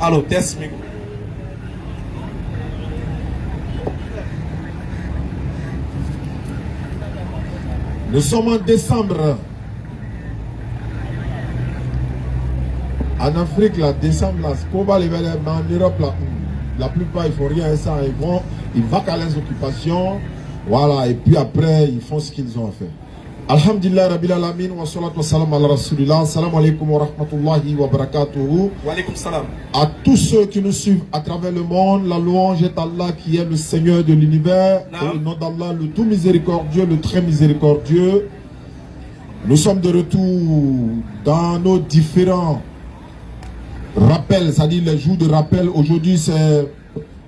Alors, test micro. Nous sommes en décembre. En Afrique, là, décembre, là, en Europe, là, la plupart, ils font rien à ça. Ils vont à les occupations. Voilà, et puis après, ils font ce qu'ils ont à faire. Alhamdulillah, Rabbil Alamin, wa salatu wa salam ala Rasulillah. Salam alaikum wa rahmatullahi wa barakatuhu. Wa alaikum salam. À tous ceux qui nous suivent à travers le monde, la louange est Allah qui est le Seigneur de l'univers. Au nom d'Allah, le tout miséricordieux, le très miséricordieux. Nous sommes de retour dans nos différents rappels, c'est-à-dire les jours de rappel. Aujourd'hui, c'est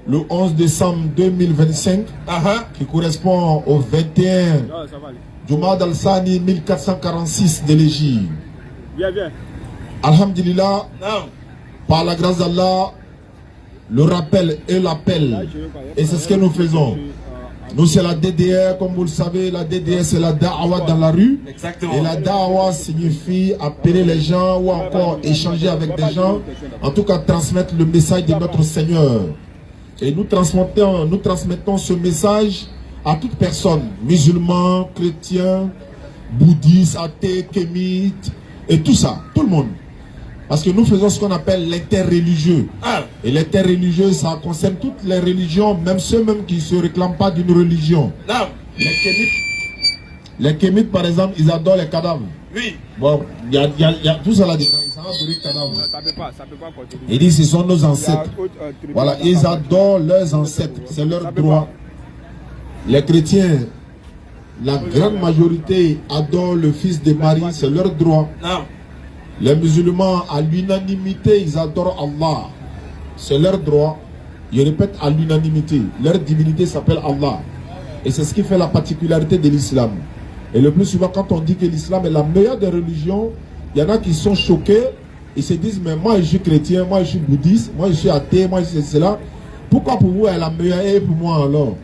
le 11 décembre 2025, qui correspond au 21 Jumad al-Sani 1446 de l'Égypte. Bien, bien. Alhamdulillah, par la grâce d'Allah, le rappel et l'appel, et c'est ce que nous faisons. Nous, c'est la DDR, comme vous le savez, la DDR, c'est la da'wa dans la rue. Exactement. Et la da'wa signifie appeler les gens ou encore échanger avec des gens, en tout cas transmettre le message de notre Seigneur. Et nous transmettons ce message à toute personne, musulmans, chrétiens, bouddhistes, athées, kémites, et tout ça, tout le monde. Parce que nous faisons ce qu'on appelle l'interreligieux. Et l'interreligieux, ça concerne toutes les religions, même ceux même qui ne se réclament pas d'une religion. Les kémites, par exemple, ils adorent les cadavres. Oui. Bon, il y a tout ça là-dedans. Ça va brûler les cadavres. Ça peut pas continuer. Ils disent que ce sont nos ancêtres. Voilà, ils adorent leurs ancêtres. C'est leur droit. Les chrétiens, la grande majorité adorent le fils de Marie. C'est leur droit. Les musulmans, à l'unanimité, ils adorent Allah. C'est leur droit. Je répète, à l'unanimité. Leur divinité s'appelle Allah. Et c'est ce qui fait la particularité de l'islam. Et le plus souvent, quand on dit que l'islam est la meilleure des religions, il y en a qui sont choqués. Ils se disent, mais moi je suis chrétien, moi je suis bouddhiste, moi je suis athée, moi je suis cela. Pourquoi pour vous elle est la meilleure et pour moi alors?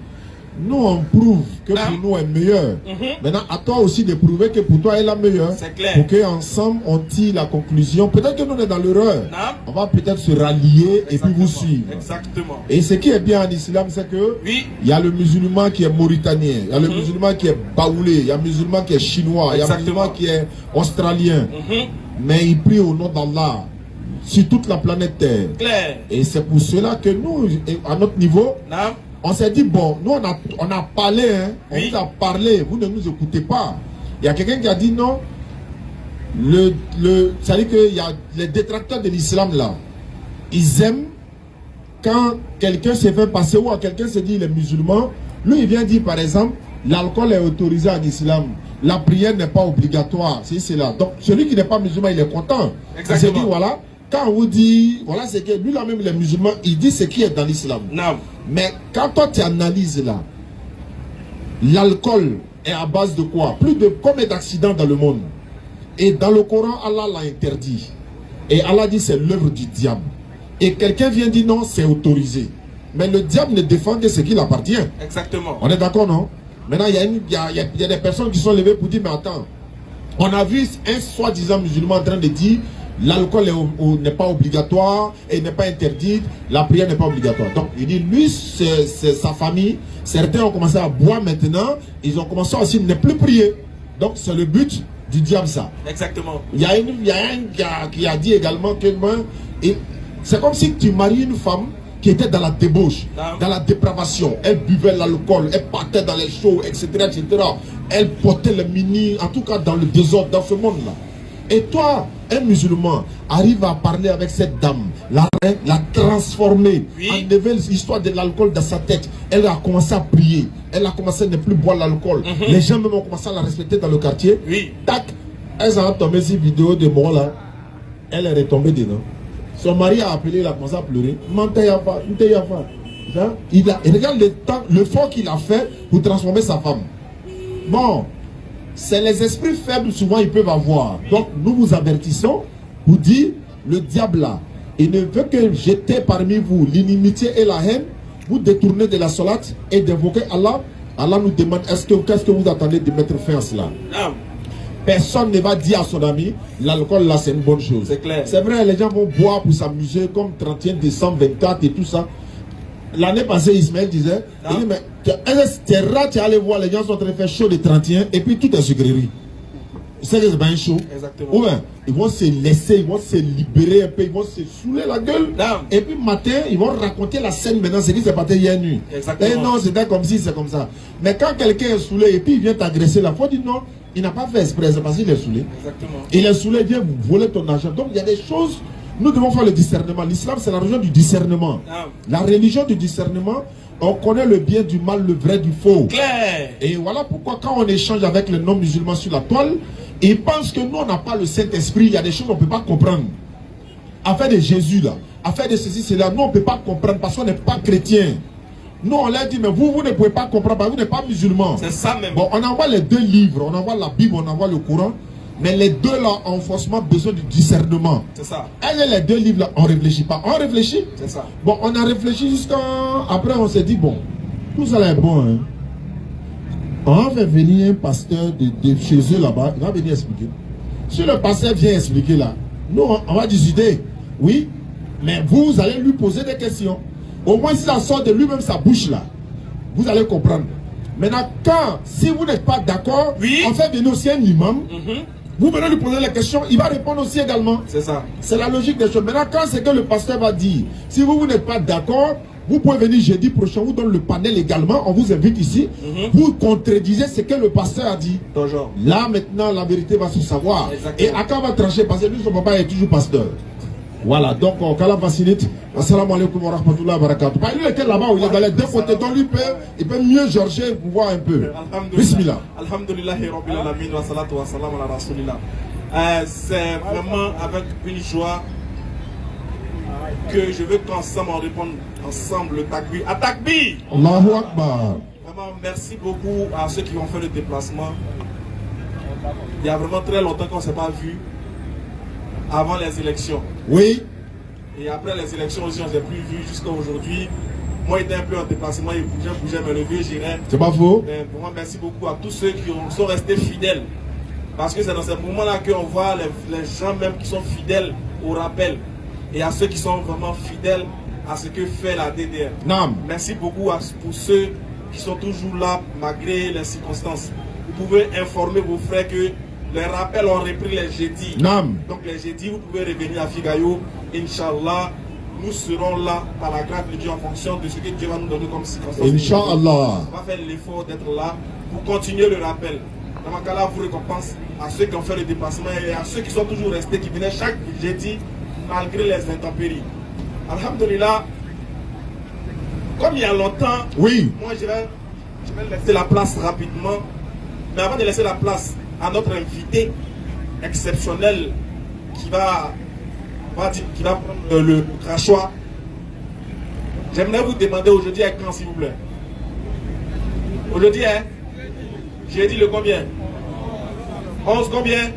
Nous on prouve que pour nous elle est meilleure. Maintenant à toi aussi de prouver que pour toi elle est la meilleure. C'est clair. Pour qu'ensemble on tire la conclusion. Peut-être que nous on est dans l'erreur. On va peut-être se rallier et puis vous suivre. Exactement. Et ce qui est bien en islam, c'est que il y a le musulman qui est mauritanien, il y a le musulman qui est baoulé, il y a le musulman qui est chinois, il y a le musulman qui est australien. Mais il prie au nom d'Allah sur toute la planète Terre. Claire. Et c'est pour cela que nous, à notre niveau, on s'est dit, bon, nous on a parlé, hein, on vous a parlé, vous ne nous écoutez pas. Il y a quelqu'un qui a dit non, c'est-à-dire qu'il y a les détracteurs de l'islam là, ils aiment quand quelqu'un se fait passer ou à quelqu'un se dit les musulmans, lui il vient dire par exemple, l'alcool est autorisé en islam. La prière n'est pas obligatoire, c'est là. Donc celui qui n'est pas musulman, il est content. Il se dit voilà, quand on vous dit, voilà, c'est que lui là même les musulmans, il dit ce qui est dans l'islam. Mais quand toi tu analyses là, l'alcool est à base de quoi? Plus de combien d'accidents dans le monde? Et dans le Coran, Allah l'a interdit. Et Allah dit c'est l'œuvre du diable. Et quelqu'un vient dire non, c'est autorisé. Mais le diable ne défend que ce qui appartient. Exactement. On est d'accord, non? Maintenant, il y a des personnes qui sont levées pour dire, mais attends, on a vu un soi-disant musulman en train de dire, l'alcool n'est pas obligatoire et n'est pas interdit, la prière n'est pas obligatoire. Donc, il dit, lui, c'est sa famille, certains ont commencé à boire maintenant, ils ont commencé aussi à ne plus prier. Donc, c'est le but du diable, ça. Exactement. Il y a un qui a dit également que c'est comme si tu maries une femme qui était dans la débauche, dans la dépravation. Elle buvait l'alcool, elle partait dans les shows, etc., etc. Elle portait le mini, en tout cas dans le désordre, dans ce monde-là. Et toi, un musulman, arrive à parler avec cette dame, la transformer, enlever l'histoire de l'alcool dans sa tête. Elle a commencé à prier, elle a commencé à ne plus boire l'alcool. Les gens même ont commencé à la respecter dans le quartier. Tac, elle a tombé cette vidéo de moi là, elle est retombée dedans. Son mari a appelé, il a commencé à pleurer. Il regarde l'effort qu'il a fait pour transformer sa femme. Bon, c'est les esprits faibles, souvent ils peuvent avoir. Donc nous vous avertissons, vous dites, le diable là, il ne veut que jeter parmi vous l'inimitié et la haine, vous détournez de la salate et d'invoquer Allah. Allah nous demande, qu'est-ce que vous attendez de mettre fin à cela? personne ne va dire à son ami, l'alcool là c'est une bonne chose. C'est clair. C'est vrai, les gens vont boire pour s'amuser comme 31 décembre 24 et tout ça. L'année passée, Ismaël disait, il dit, mais t'es rare, tu es allé voir, les gens sont en train de faire chaud les 31 et puis tout est sucrerie. C'est que c'est pas un show. Exactement. Ou bien, ils vont se laisser, ils vont se libérer un peu, ils vont se saouler la gueule. Non. Et puis matin, ils vont raconter la scène maintenant, c'est qui s'est passé hier nuit. Exactement. Et non, c'était comme si, c'est comme ça. Mais quand quelqu'un est saoulé et puis il vient t'agresser là, il faut dire non, il n'a pas fait exprès, c'est parce qu'il est saoulé. Exactement. Il est saoulé, il vient vous voler ton argent. Donc il y a des choses, nous devons faire le discernement. L'islam, c'est la religion du discernement. Non. La religion du discernement, on connaît le bien du mal, le vrai du faux. Clair. Et voilà pourquoi quand on échange avec les non-musulmans sur la toile, ils pensent que nous on n'a pas le Saint-Esprit, il y a des choses qu'on ne peut pas comprendre. Affaire de Jésus là, affaire de ceci, cela, nous on ne peut pas comprendre parce qu'on n'est pas chrétien. Nous on leur dit, mais vous ne pouvez pas comprendre parce que vous n'êtes pas musulman. C'est ça même. Bon, on envoie les deux livres, on envoie la Bible, on envoie le Coran, mais les deux là ont forcément besoin du discernement. C'est ça. Et les deux livres là, on ne réfléchit pas. On réfléchit. C'est ça. Bon, on a réfléchi jusqu'à... Après, on s'est dit, bon, tout ça là est bon. Hein. On va venir un pasteur de chez eux là-bas, il va venir expliquer. Si le pasteur vient expliquer là, nous, on va discuter. Oui, mais vous allez lui poser des questions. Au moins, si ça sort de lui-même sa bouche là, vous allez comprendre. Maintenant, si vous n'êtes pas d'accord, oui, on fait venir aussi un imam. Vous venez lui poser les questions, il va répondre aussi également. C'est ça. C'est la logique des choses. Maintenant, quand c'est que le pasteur va dire, si vous n'êtes pas d'accord, vous pouvez venir jeudi prochain, on vous donne le panel également, on vous invite ici. Vous contredisez ce que le pasteur a dit. Toujours. Là, maintenant, la vérité va se savoir. Exactement. Et à quand va trancher, parce que lui, son papa est toujours pasteur. Voilà, donc, Kala facilite. Assalamu alaikum wa rahmatullahi wa barakatuh. Il était là-bas, il est dans les deux côtés, donc lui, il peut mieux Georger pour voir un peu. Bismillah. Alhamdulillahi rabbil alamin wa salatu wa salam ala rasulillah. C'est vraiment avec une joie que je veux qu'ensemble on réponde ensemble le takbir. À takbir! Allahu Akbar. Vraiment, merci beaucoup à ceux qui ont fait le déplacement. Il y a vraiment très longtemps qu'on ne s'est pas vu avant les élections. Oui. Et après les élections aussi, on ne s'est plus vu jusqu'à aujourd'hui. Moi, j'étais un peu en déplacement, il bougeait, me lever, j'irais. C'est pas faux. Vraiment, merci beaucoup à tous ceux qui sont restés fidèles. Parce que c'est dans ces moments-là qu'on voit les gens même qui sont fidèles au rappel. Et à ceux qui sont vraiment fidèles à ce que fait la DDR. Nam. Merci beaucoup pour ceux qui sont toujours là malgré les circonstances. Vous pouvez informer vos frères que les rappels ont repris les jeudis. Nam. Donc les jeudis, vous pouvez revenir à Figayo. Inch'Allah, nous serons là par la grâce de Dieu en fonction de ce que Dieu va nous donner comme circonstance. Inch'Allah. On va faire l'effort d'être là pour continuer le rappel. Dans ce cas-là, vous récompense à ceux qui ont fait le déplacement et à ceux qui sont toujours restés, qui venaient chaque jeudi malgré les intempéries. Alhamdulillah, comme il y a longtemps, oui, moi je vais laisser la place rapidement. Mais avant de laisser la place à notre invité exceptionnel qui va prendre le crachoir, j'aimerais vous demander aujourd'hui à quand, s'il vous plaît. Aujourd'hui, hein, j'ai dit le combien? 11 combien?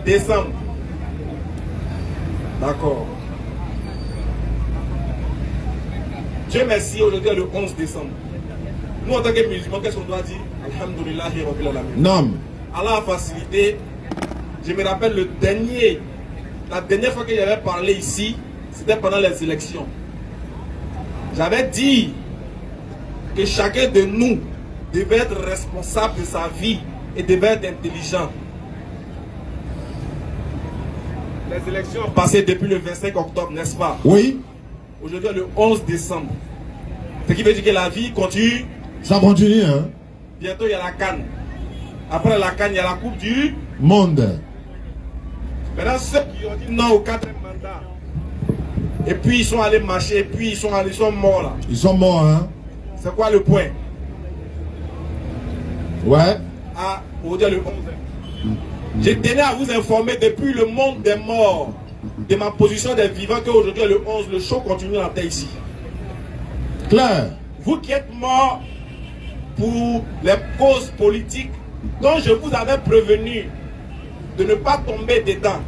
Décembre. D'accord. Dieu merci, aujourd'hui est le 11 décembre. Nous, en tant que musulmans, qu'est-ce qu'on doit dire? Alhamdulillahi rabbil alamin. Non. Allah a facilité. Je me rappelle la dernière fois que j'avais parlé ici, c'était pendant les élections. J'avais dit que chacun de nous devait être responsable de sa vie et devait être intelligent. Les élections ont passé depuis le 25 octobre, n'est-ce pas? Oui. Aujourd'hui, le 11 décembre. Ce qui veut dire que la vie continue. Ça continue, hein? Bientôt, il y a la CAN. Après la CAN, il y a la Coupe du Monde. Maintenant, ceux qui ont dit non au 4e mandat, et puis ils sont allés marcher, et puis ils sont morts là. Ils sont morts, hein? C'est quoi le point? Ouais. Ah, aujourd'hui, le 11. Je tenais à vous informer depuis le monde des morts, de ma position des vivants, qu'aujourd'hui, le 11, le show continue en terre ici. Claire. Vous qui êtes morts pour les causes politiques dont je vous avais prévenu de ne pas tomber dedans.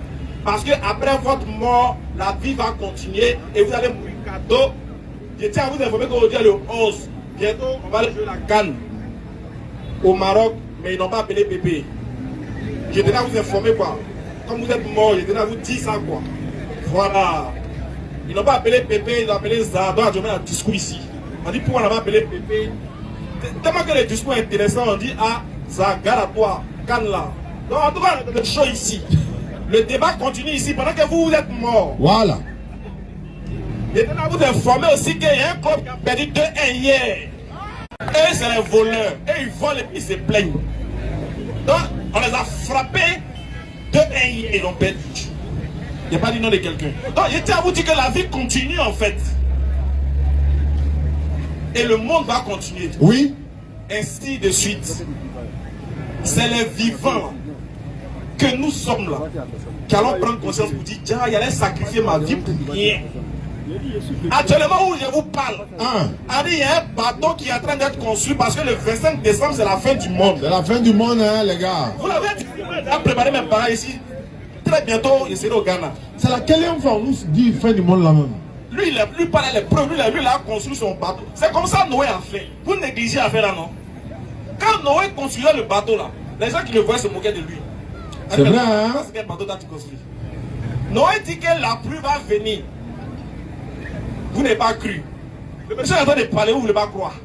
Parce que après votre mort, la vie va continuer et vous allez mourir cadeau. Je tiens à vous informer qu'aujourd'hui, le 11, bientôt, on va aller jouer la CAN au Maroc, mais ils n'ont pas appelé Pépé. Je tenais à vous informer quoi. Comme vous êtes mort, je tenais à vous dire ça quoi. Voilà. Ils n'ont pas appelé Pépé, ils ont appelé Zado. Je mets un discours ici. On dit pourquoi on n'a pas appelé Pépé. Tellement que le discours est intéressant, on dit ah, ça garde à toi, canne-là. Donc en tout cas, le show ici. Le débat continue ici pendant que vous êtes mort. Voilà. Je tenais à vous informer aussi qu'il y a un club qui a perdu 2-1 hier. Eux, c'est les voleurs. Eux, ils volent et puis ils se plaignent. Donc, on les a frappés 2-1 hier, ils ont perdu. Il n'y a pas du nom de quelqu'un. Donc, je tiens à vous dire que la vie continue en fait. Et le monde va continuer. Oui. Ainsi de suite. C'est les vivants que nous sommes là qui allons prendre conscience pour dire tiens, il allait sacrifier ma vie pour rien. Actuellement où je vous parle, il y a un bateau qui est en train d'être construit parce que le 25 décembre c'est la fin du monde. C'est la fin du monde, hein, les gars. Vous l'avez dit, j'ai préparé mes parents ici. Très bientôt, il sera au Ghana. C'est la quelle fois on nous dit fin du monde là-même? Lui, il parlait les preuves, lui, il a construit son bateau. C'est comme ça Noé a fait. Vous négligez à faire là, non? Quand Noé construisait le bateau là, les gens qui le voyaient se moquaient de lui. C'est vrai, hein? C'est quel bateau tu construis? Noé dit que la pluie va venir. Vous n'avez pas cru. Le monsieur est en train de parler, vous ne voulez pas croire.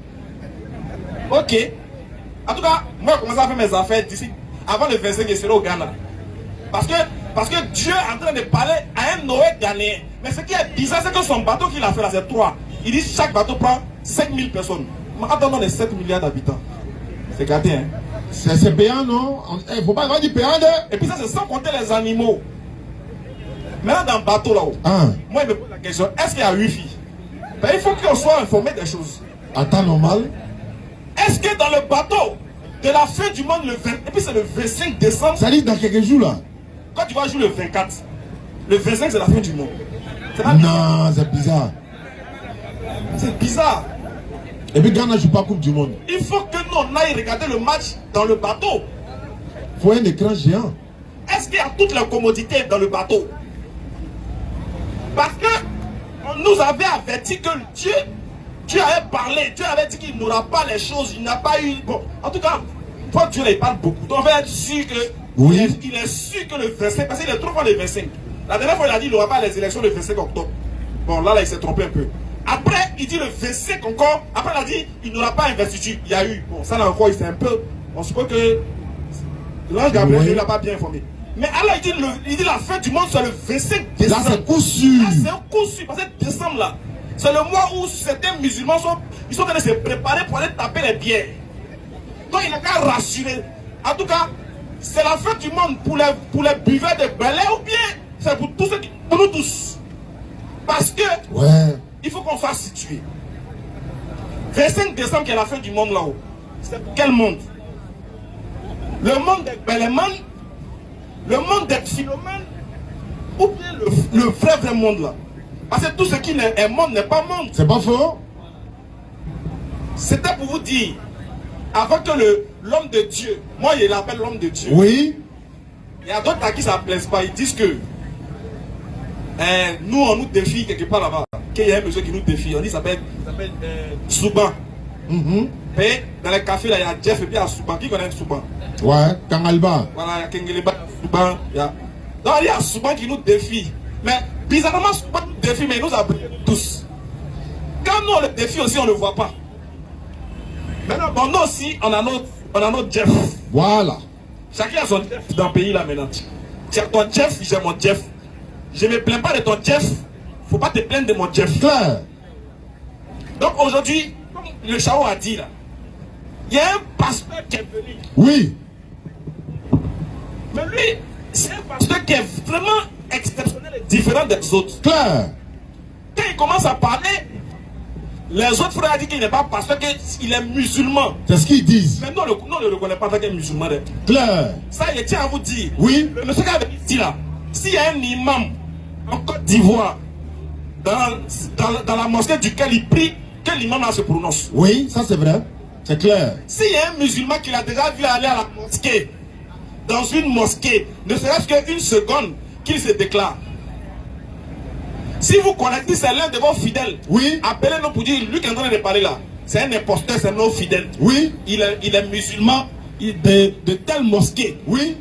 Ok. En tout cas, moi, je commence à faire mes affaires d'ici. Avant le 25, je serai au Ghana. Parce que Dieu est en train de parler à un Noé ghanéen. Mais ce qui est bizarre, c'est que son bateau qu'il a fait là, c'est 3. Il dit que chaque bateau prend 5000 personnes. Attendons les 7 milliards d'habitants. C'est gâté, hein? C'est payant, non? Il ne faut pas dire payant, Et puis ça, c'est sans compter les animaux. Maintenant, dans le bateau là-haut, moi, il me pose la question, est-ce qu'il y a Wi-Fi? Ben, il faut qu'on soit informé des choses. À temps normal. Est-ce que dans le bateau de la fin du monde, le 20, et puis c'est le 25 décembre. Ça dit dans quelques jours là. Quand tu vas jouer le 24, le 25 c'est la fin du monde. Non, c'est bizarre. C'est bizarre. Et puis Ghana ne joue pas Coupe du Monde. Il faut que nous on aille regarder le match dans le bateau. Il faut un écran géant. Est-ce qu'il y a toutes les commodités dans le bateau? Parce que on nous avait averti que Dieu avait parlé, Dieu avait dit qu'il n'aura pas les choses, il n'a pas eu... Bon, en tout cas, toi Dieu il parle beaucoup. Donc on va être sûr que... Oui. Il est sûr que le 25, parce qu'il est trop fort le 25. La dernière fois il a dit qu'il n'aura pas les élections le 25 octobre. Bon là il s'est trompé un peu. Après il dit le 25 encore, après il a dit il n'aura pas investiture. Il y a eu, bon ça là encore il s'est un peu... On suppose que l'ange Gabriel ne l'a pas bien informé. Mais alors il dit la fin du monde c'est le 25 décembre. Là c'est coup sûr. Là c'est un coup sûr, parce que décembre là, c'est le mois où certains musulmans sont en train de se préparer pour aller taper les bières. Donc il n'a qu'à rassurer. En tout cas, c'est la fin du monde pour les buveurs de Belay ou bien c'est pour tous ceux qui, pour nous tous. Parce que il faut qu'on soit situé. 25 décembre qui est la fin du monde là-haut. C'est quel monde? Le monde des Beléman, le monde des Philomènes, ou bien le vrai monde là? Parce que tout ce qui est monde n'est pas monde. C'est pas faux. C'était pour vous dire, avant que l'homme de Dieu, moi je l'appelle l'homme de Dieu. Oui. Il y a d'autres à qui ça ne plaise pas. Ils disent que nous on nous défie quelque part là-bas. Qu'il y a un monsieur qui nous défie. On dit ça s'appelle Souban. Et dans les cafés là, il y a Jeff et puis il y a Souban. Qui connaît Souban? Ouais, Kangalba. Voilà, il y a Kengeleba, Souban. Donc il y a Souban qui nous défie. Mais bizarrement, Souban nous défie, mais il nous a brûlé tous. Quand nous on le défie aussi, on ne le voit pas. Maintenant, bon, nous aussi, on a notre Jeff. Voilà. Chacun a son Jeff dans le pays là maintenant. Tu as ton Jeff, j'ai mon Jeff. Je ne me plains pas de ton Jeff. Faut pas te plaindre de mon Jeff. Claire. Donc aujourd'hui, comme le Chao a dit là, il y a un pasteur qui est venu. Oui. Mais lui, c'est un pasteur qui est vraiment exceptionnel et différent des autres. Claire. Quand il commence à parler, les autres frères ont dit qu'il n'est pas pasteur, qu'il est musulman. C'est ce qu'ils disent. Mais nous, on ne le reconnaît pas en tant que musulman. Claire. Ça, je tiens à vous dire. Oui. Le monsieur qui avait dit là, s'il y a un imam en Côte d'Ivoire, dans la mosquée duquel il prie, que l'imam là se prononce. Oui, ça c'est vrai. C'est clair. S'il y a un musulman qui l'a déjà vu aller à la mosquée, dans une mosquée, ne serait-ce qu'une seconde, qu'il se déclare. Si vous connaissez, c'est l'un de vos fidèles. Oui. Appelez-nous pour dire, lui qui est en train de parler là, c'est un imposteur, c'est nos fidèles. Oui. Il est musulman de telle mosquée. Oui.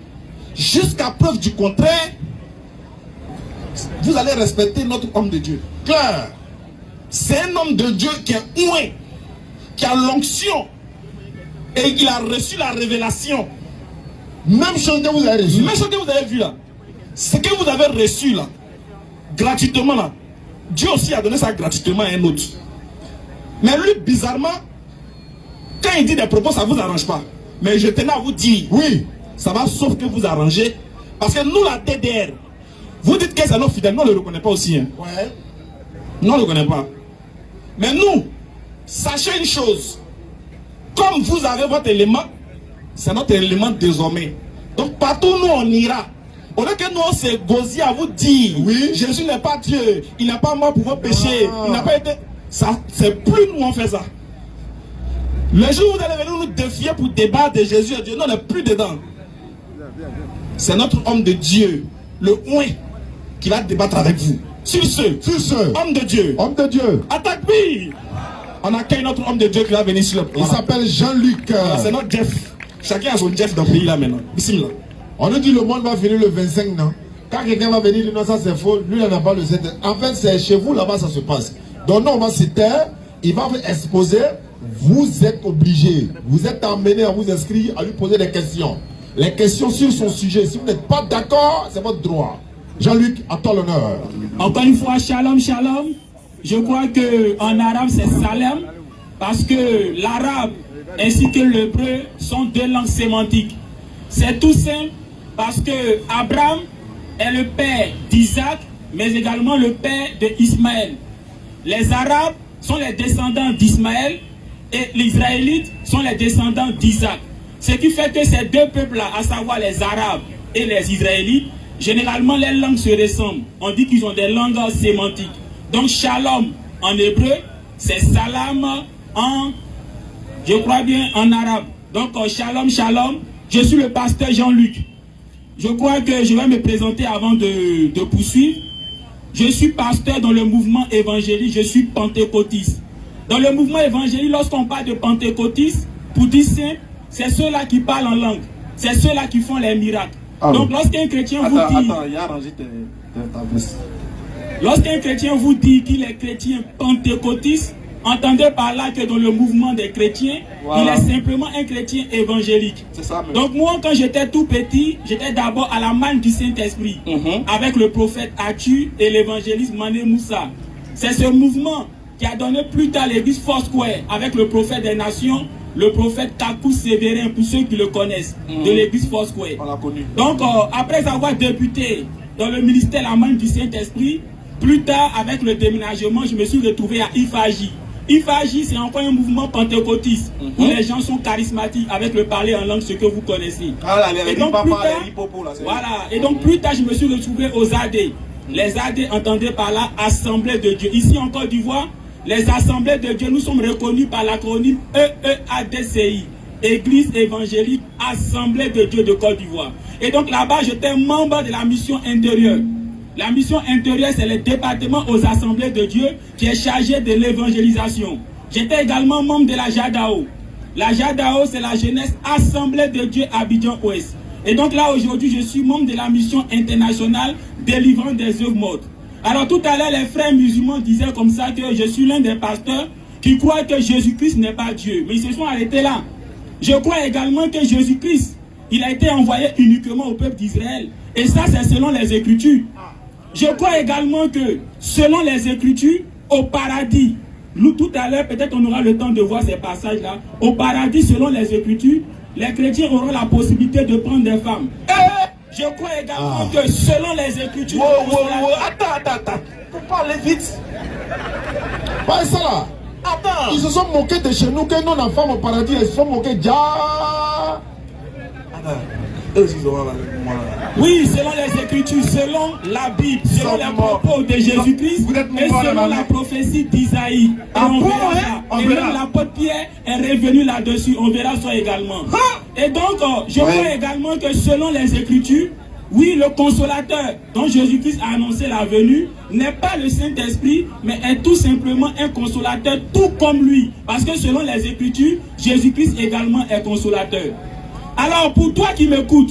jusqu'à preuve du contraire, vous allez respecter notre homme de Dieu. Claire. C'est un homme de Dieu qui est oué, qui a l'onction et il a reçu la révélation. Même chose que vous avez reçu. Même chose que vous avez vu là. Ce que vous avez reçu là, gratuitement là, Dieu aussi a donné ça gratuitement à un autre. Mais lui, bizarrement, quand il dit des propos, ça ne vous arrange pas. Mais je tenais à vous dire, oui, ça va sauf que vous arranger. Parce que nous, la DDR, vous dites que c'est nos fidèles, nous on ne le reconnaît pas aussi. Hein. Ouais. Nous on ne le reconnaît pas. Mais nous, sachez une chose. Comme vous avez votre élément, c'est notre élément désormais. Donc partout où nous on ira, au lieu que nous on se gosille à vous dire, oui, Jésus n'est pas Dieu, il n'a pas mort pour vos péchés, il n'a pas été... Ça, c'est plus nous on fait ça. Le jour où vous allez venir nous défier pour débattre de Jésus et Dieu, nous on n'est plus dedans. C'est notre homme de Dieu, le ouin, qui va débattre avec vous. Sur ce, homme de Dieu. Homme de Dieu. Attaque-lui. On accueille notre homme de Dieu qui va venir sur le plan. Il s'appelle Jean-Luc. Voilà, c'est notre Jeff. Chacun a son Jeff dans le pays là maintenant. Bismillah. On nous dit le monde va finir le 25, non? Quand quelqu'un va venir, non, ça c'est faux, lui il n'a pas le 7. En fait, c'est chez vous là-bas ça se passe. Donc nous on va se taire, il va vous exposer, vous êtes obligé, vous êtes amené à vous inscrire, à lui poser des questions. Les questions sur son sujet, si vous n'êtes pas d'accord, c'est votre droit. Jean-Luc, à toi l'honneur. Encore une fois, shalom, shalom. Je crois qu'en arabe c'est Salem, parce que l'arabe ainsi que l'hébreu sont deux langues sémantiques. C'est tout simple parce que Abraham est le père d'Isaac, mais également le père d'Ismaël. Les Arabes sont les descendants d'Ismaël et les Israélites sont les descendants d'Isaac. Ce qui fait que ces deux peuples-là, à savoir les Arabes et les Israélites, généralement les langues se ressemblent. On dit qu'ils ont des langues sémantiques. Donc shalom en hébreu, c'est salam en, je crois bien, en arabe. Donc shalom, shalom. Je suis le pasteur Jean-Luc. Je crois que je vais me présenter avant de poursuivre. Je suis pasteur dans le mouvement évangélique, je suis pentecôtiste. Dans le mouvement évangélique, lorsqu'on parle de pentecôtiste, pour dire simple, c'est ceux-là qui parlent en langue. C'est ceux-là qui font les miracles. Donc lorsqu'un chrétien vous dit... Attends, il y a arrangé ta veste. Lorsqu'un chrétien vous dit qu'il est chrétien pentecôtiste, entendez par là que dans le mouvement des chrétiens, voilà, il est simplement un chrétien évangélique. Ça, donc moi, quand j'étais tout petit, j'étais d'abord à la manne du Saint-Esprit, avec le prophète Atu et l'évangéliste Mané Moussa. C'est ce mouvement qui a donné plus tard l'église Foursquare, avec le prophète des nations, le prophète Kakou Sévérin, pour ceux qui le connaissent, de l'église Foursquare. On l'a connu. Donc, après avoir débuté dans le ministère la manne du Saint-Esprit, plus tard, avec le déménagement, je me suis retrouvé à Ifaji. Ifaji, c'est encore un mouvement pentecôtiste où les gens sont charismatiques avec le parler en langue, ce que vous connaissez. Et donc, plus tard, je me suis retrouvé aux AD. Les AD, entendez par là, Assemblée de Dieu. Ici en Côte d'Ivoire, les Assemblées de Dieu, nous sommes reconnus par l'acronyme EEADCI, Église évangélique Assemblée de Dieu de Côte d'Ivoire. Et donc là-bas, j'étais membre de la mission intérieure. La mission intérieure, c'est le département aux Assemblées de Dieu qui est chargé de l'évangélisation. J'étais également membre de la JADAO. La JADAO, c'est la jeunesse Assemblée de Dieu Abidjan-Ouest. Et donc là, aujourd'hui, je suis membre de la mission internationale délivrant des œuvres mortes. Alors tout à l'heure, les frères musulmans disaient comme ça que je suis l'un des pasteurs qui croient que Jésus-Christ n'est pas Dieu. Mais ils se sont arrêtés là. Je crois également que Jésus-Christ, il a été envoyé uniquement au peuple d'Israël. Et ça, c'est selon les Écritures. Je crois également que, selon les Écritures, au paradis, nous tout à l'heure, peut-être on aura le temps de voir ces passages-là, au paradis, selon les Écritures, les chrétiens auront la possibilité de prendre des femmes. Et je crois également que, selon les Écritures... Attends, faut parler vite. Pas ça là. Attends. Ils se sont moqués de chez nous, que nous, la femme au paradis, ils se sont moqués déjà. Attends. Oui, selon les Écritures, selon la Bible, selon les propos de Jésus-Christ et selon la prophétie d'Isaïe. Et même l'apôtre Pierre est revenu là-dessus, on verra ça également. Et donc, je crois également que selon les Écritures, oui, le consolateur dont Jésus-Christ a annoncé la venue n'est pas le Saint-Esprit, mais est tout simplement un consolateur tout comme lui. Parce que selon les Écritures, Jésus-Christ également est consolateur. Alors, pour toi qui m'écoutes,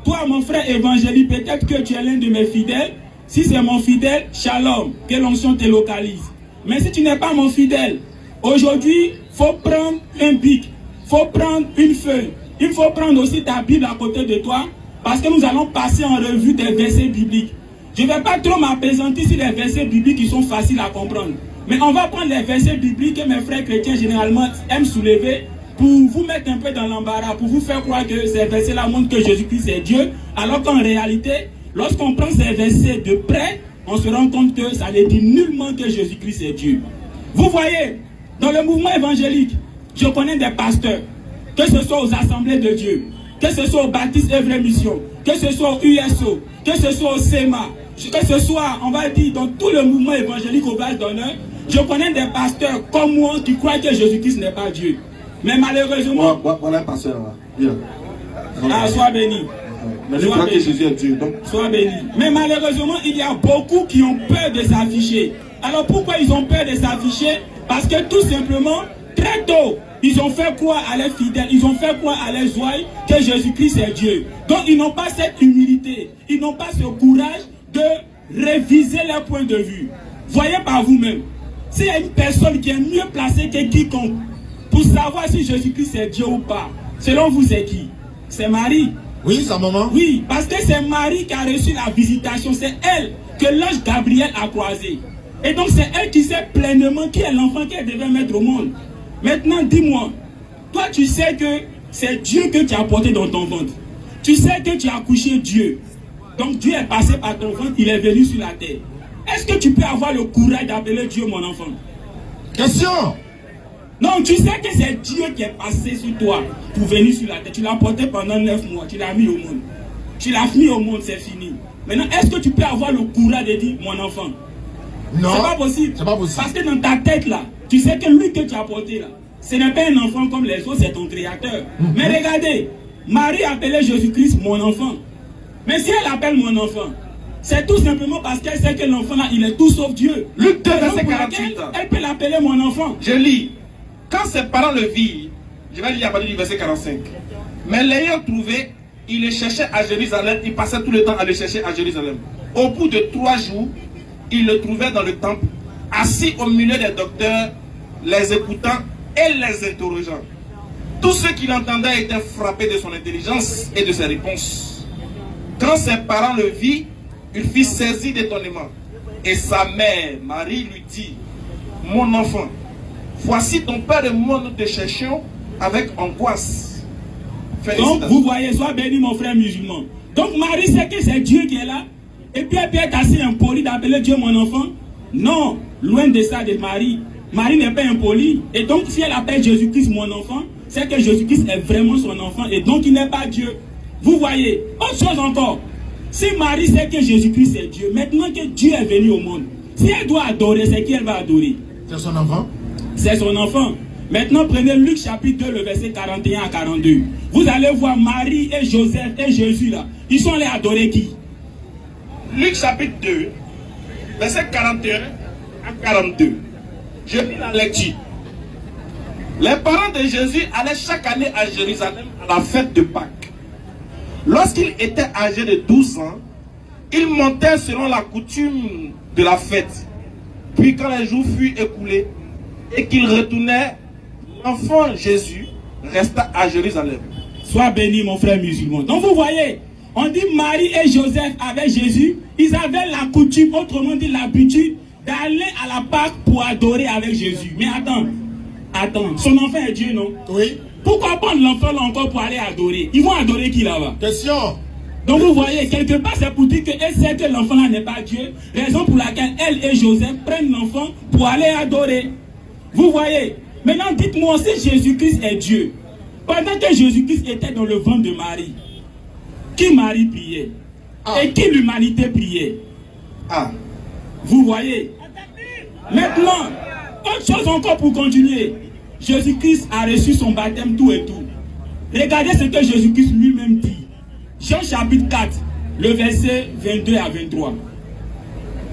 Toi, mon frère évangélique, peut-être que tu es l'un de mes fidèles. Si c'est mon fidèle, shalom, que l'onction te localise. Mais si tu n'es pas mon fidèle, aujourd'hui, il faut prendre un bic, il faut prendre une feuille. Il faut prendre aussi ta Bible à côté de toi, parce que nous allons passer en revue des versets bibliques. Je ne vais pas trop m'apaisanter sur les versets bibliques qui sont faciles à comprendre. Mais on va prendre les versets bibliques que mes frères chrétiens généralement aiment soulever pour vous mettre un peu dans l'embarras, pour vous faire croire que ces versets-là montrent que Jésus-Christ est Dieu, alors qu'en réalité, lorsqu'on prend ces versets de près, on se rend compte que ça ne dit nullement que Jésus-Christ est Dieu. Vous voyez, dans le mouvement évangélique, je connais des pasteurs, que ce soit aux assemblées de Dieu, que ce soit au Baptiste et Vraie Mission, que ce soit au USO, que ce soit au SEMA, que ce soit, on va dire, dans tout le mouvement évangélique au Val d'Honneur, je connais des pasteurs comme moi qui croient que Jésus-Christ n'est pas Dieu. Mais malheureusement... Voilà un pasteur là. Bien. Ah, sois béni. Mais je crois que Jésus est Dieu. Donc... Sois béni. Mais malheureusement, il y a beaucoup qui ont peur de s'afficher. Alors pourquoi ils ont peur de s'afficher? Parce que tout simplement, très tôt, ils ont fait croire à leurs fidèles, ils ont fait croire à leurs ouailles que Jésus-Christ est Dieu. Donc ils n'ont pas cette humilité, ils n'ont pas ce courage de réviser leur point de vue. Voyez par vous-même, s'il y a une personne qui est mieux placée que quiconque pour savoir si Jésus-Christ est Dieu ou pas, selon vous c'est qui? C'est Marie. Oui, sa maman. Oui, parce que c'est Marie qui a reçu la visitation, c'est elle que l'ange Gabriel a croisé. Et donc c'est elle qui sait pleinement qui est l'enfant qu'elle devait mettre au monde. Maintenant, dis-moi, toi tu sais que c'est Dieu que tu as porté dans ton ventre. Tu sais que tu as accouché Dieu. Donc Dieu est passé par ton ventre, il est venu sur la terre. Est-ce que tu peux avoir le courage d'appeler Dieu mon enfant? Question. Non, tu sais que c'est Dieu qui est passé sur toi pour venir sur la terre. Tu l'as porté pendant 9 mois, tu l'as mis au monde. Tu l'as mis au monde, c'est fini. Maintenant, est-ce que tu peux avoir le courage de dire mon enfant? Non. C'est pas possible. C'est pas possible. Parce que dans ta tête là, tu sais que lui que tu as porté là, ce n'est pas un enfant comme les autres, c'est ton créateur. Mais regardez, Marie appelait Jésus-Christ mon enfant. Mais si elle appelle mon enfant, c'est tout simplement parce qu'elle sait que l'enfant là, il est tout sauf Dieu. Luc 2, verset 48. Elle peut l'appeler mon enfant. Je lis. Quand ses parents le virent, je vais lire à partir du verset 45. Mais l'ayant trouvé, il le cherchait à Jérusalem, il passait tout le temps à le chercher à Jérusalem. Au bout de 3 jours, il le trouvait dans le temple, assis au milieu des docteurs, les écoutant et les interrogeant. Tous ceux qui l'entendaient étaient frappés de son intelligence et de ses réponses. Quand ses parents le virent, il fut saisi d'étonnement. Et sa mère, Marie, lui dit, mon enfant, voici ton père et moi nous te cherchions avec angoisse. Donc vous voyez, sois béni mon frère musulman. Donc Marie sait que c'est Dieu qui est là. Et puis elle peut être assez impolie d'appeler Dieu mon enfant. Non, loin de ça de Marie. Marie n'est pas impolie. Et donc si elle appelle Jésus-Christ mon enfant, c'est que Jésus-Christ est vraiment son enfant. Et donc il n'est pas Dieu. Vous voyez, autre chose encore. Si Marie sait que Jésus-Christ est Dieu, maintenant que Dieu est venu au monde, si elle doit adorer, c'est qui elle va adorer? C'est son enfant. C'est son enfant. Maintenant, prenez Luc chapitre 2, le verset 41 à 42. Vous allez voir Marie et Joseph et Jésus là. Ils sont allés adorer qui? Luc chapitre 2, verset 41 à 42. Je lis la lecture. Les parents de Jésus allaient chaque année à Jérusalem à la fête de Pâques. Lorsqu'il était âgé de 12 ans, il montait selon la coutume de la fête. Puis quand les jours furent écoulés et qu'il retournait, l'enfant Jésus resta à Jérusalem. Sois béni mon frère musulman. Donc vous voyez, on dit Marie et Joseph avec Jésus, ils avaient la coutume, autrement dit l'habitude, d'aller à la Pâque pour adorer avec Jésus. Mais attends, son enfant est Dieu, non? Oui. Pourquoi prendre l'enfant là encore pour aller adorer? Ils vont adorer qui là-bas? Question. Donc vous voyez, quelque part c'est pour dire qu'elle sait que l'enfant là n'est pas Dieu, raison pour laquelle elle et Joseph prennent l'enfant pour aller adorer. Vous voyez? Maintenant dites-moi si Jésus-Christ est Dieu. Pendant que Jésus-Christ était dans le ventre de Marie, qui Marie priait? Et qui l'humanité priait? Vous voyez? Maintenant, autre chose encore pour continuer. Jésus-Christ a reçu son baptême tout et tout. Regardez ce que Jésus-Christ lui-même dit. Jean chapitre 4, le verset 22 à 23.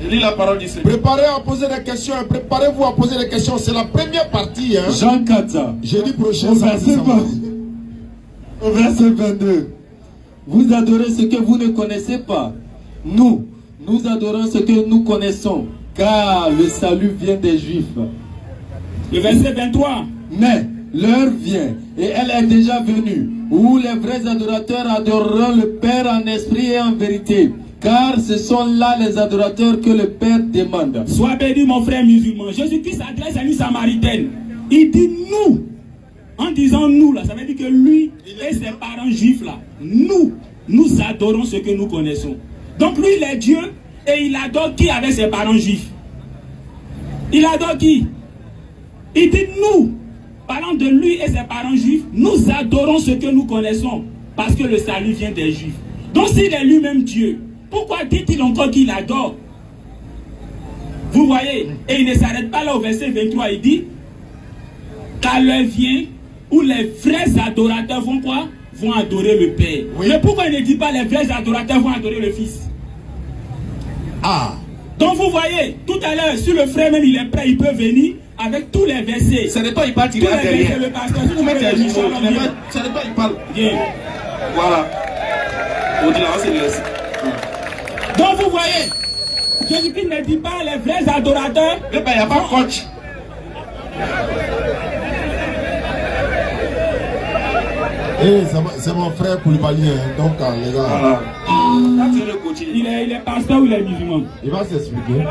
Je lis la parole du Seigneur. Préparez à poser des questions. Préparez-vous à poser des questions. C'est la première partie. Hein. Jean 4. Jeudi prochain, au verset 22. vous adorez ce que vous ne connaissez pas. Nous adorons ce que nous connaissons, car le salut vient des Juifs. Le verset 23. Mais l'heure vient, et elle est déjà venue, où les vrais adorateurs adoreront le Père en esprit et en vérité. Car ce sont là les adorateurs que le Père demande. Sois béni mon frère musulman. Jésus-Christ s'adresse à une Samaritaine. Il dit nous. En disant nous là, ça veut dire que lui et ses parents juifs là, nous adorons ce que nous connaissons. Donc lui il est Dieu et il adore qui avec ses parents juifs? Il adore qui? Il dit nous, parlant de lui et ses parents juifs, nous adorons ce que nous connaissons parce que le salut vient des juifs. Donc s'il est lui-même Dieu, pourquoi dit-il encore qu'il adore? Vous voyez, et il ne s'arrête pas là au verset 23, il dit car l'heure vient où les vrais adorateurs vont quoi? Vont adorer le Père. Oui. Mais pourquoi il ne dit pas les vrais adorateurs vont adorer le Fils? Ah. Donc vous voyez, tout à l'heure, si le frère même il est prêt, il peut venir avec tous les versets. Ce n'est pas il parle, il a derrière. Le pasteur, si vous mettez mettez ce n'est pas il parle. Bien. Voilà. On dit là, c'est le verset. Donc vous voyez, Jésus-Christ ne dit pas les vrais adorateurs. Mais ben, il n'y a pas coach. C'est mon frère Koulibaly, donc les gars. Voilà. Il est pasteur ou il est musulman? Il va s'expliquer.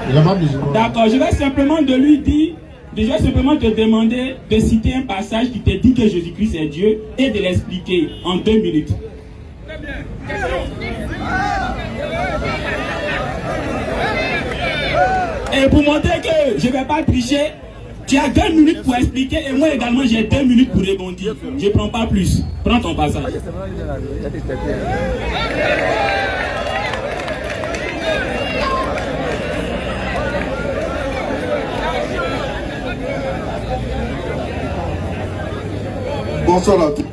Il n'est pas musulman. D'accord, je vais simplement te demander de citer un passage qui te dit que Jésus-Christ est Dieu et de l'expliquer en 2 minutes. Et pour montrer que je ne vais pas tricher, tu as 2 minutes pour expliquer et moi également j'ai 2 minutes pour rebondir. Je ne prends pas plus. Prends ton passage. Bonsoir à tous.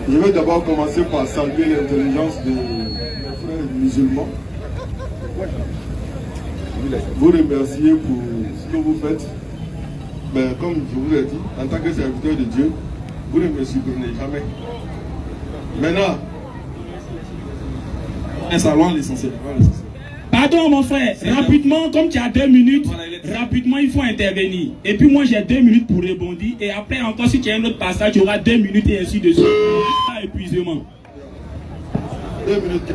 Je vais d'abord commencer par saluer l'intelligence des frères musulmans. Vous remercier pour ce que vous faites. Mais comme je vous ai dit, en tant que serviteur de Dieu, vous ne me supprimez jamais. Maintenant, Allons l'essentiel. Pardon mon frère, rapidement, comme tu as 2 minutes, rapidement il faut intervenir. Et puis moi j'ai 2 minutes pour rebondir. Et après encore si tu as un autre passage, tu auras 2 minutes et ainsi de suite. Pas épuisement. 2 minutes.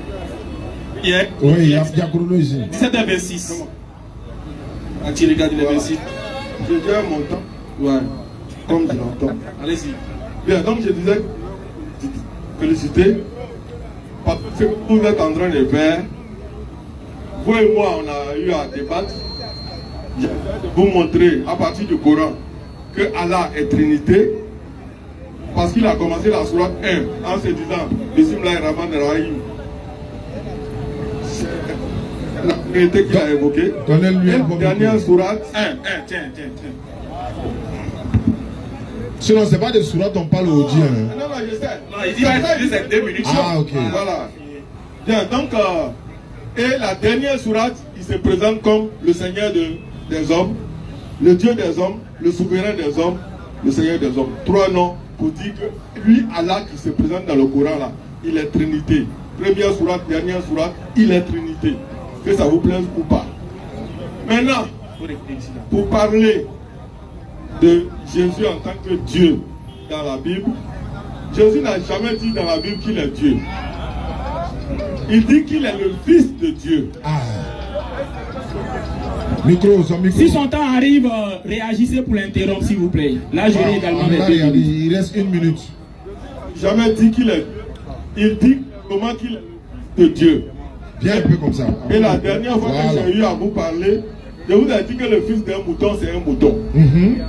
Oui, il y a chronologie. 17h26. Tu regardes les 26. Je dirais mon temps. Ouais. Comme je l'entends. Allez-y. Bien, donc je disais, féliciter. Parce que ce que vous êtes en train de faire, vous et moi, on a eu à débattre. Je vais vous montrer à partir du Coran que Allah est Trinité. Parce qu'il a commencé la sourate 1 en se disant Bismillahirrahmanirrahim. C'est la Trinité qu'il a évoquée. Donnez-lui la dernière sourate. Tiens. Sinon, ce n'est pas des sourates, on parle au Dieu. Non, je sais. Non, il dit que c'est 2 minutes. Ah, ok. Voilà. Bien, donc, et la dernière sourate, il se présente comme le Seigneur des hommes, le Dieu des hommes, le souverain des hommes, le Seigneur des hommes. 3 noms pour dire que lui, Allah, qui se présente dans le Coran, là, il est Trinité. Première sourate, dernière sourate, il est Trinité. Que ça vous plaise ou pas. Maintenant, pour parler de Jésus en tant que Dieu dans la Bible, Jésus n'a jamais dit dans la Bible qu'il est Dieu. Il dit qu'il est le Fils de Dieu. Ah. Micro. Si son temps arrive, réagissez pour l'interrompre s'il vous plaît. Là, j'aurai également des 2 minutes. Il reste 1 minute. Jamais dit qu'il est. Il dit comment qu'il est de Dieu. Bien un peu comme ça. Et la dernière fois que j'ai eu à vous parler, je vous ai dit que le fils d'un mouton, c'est un mouton.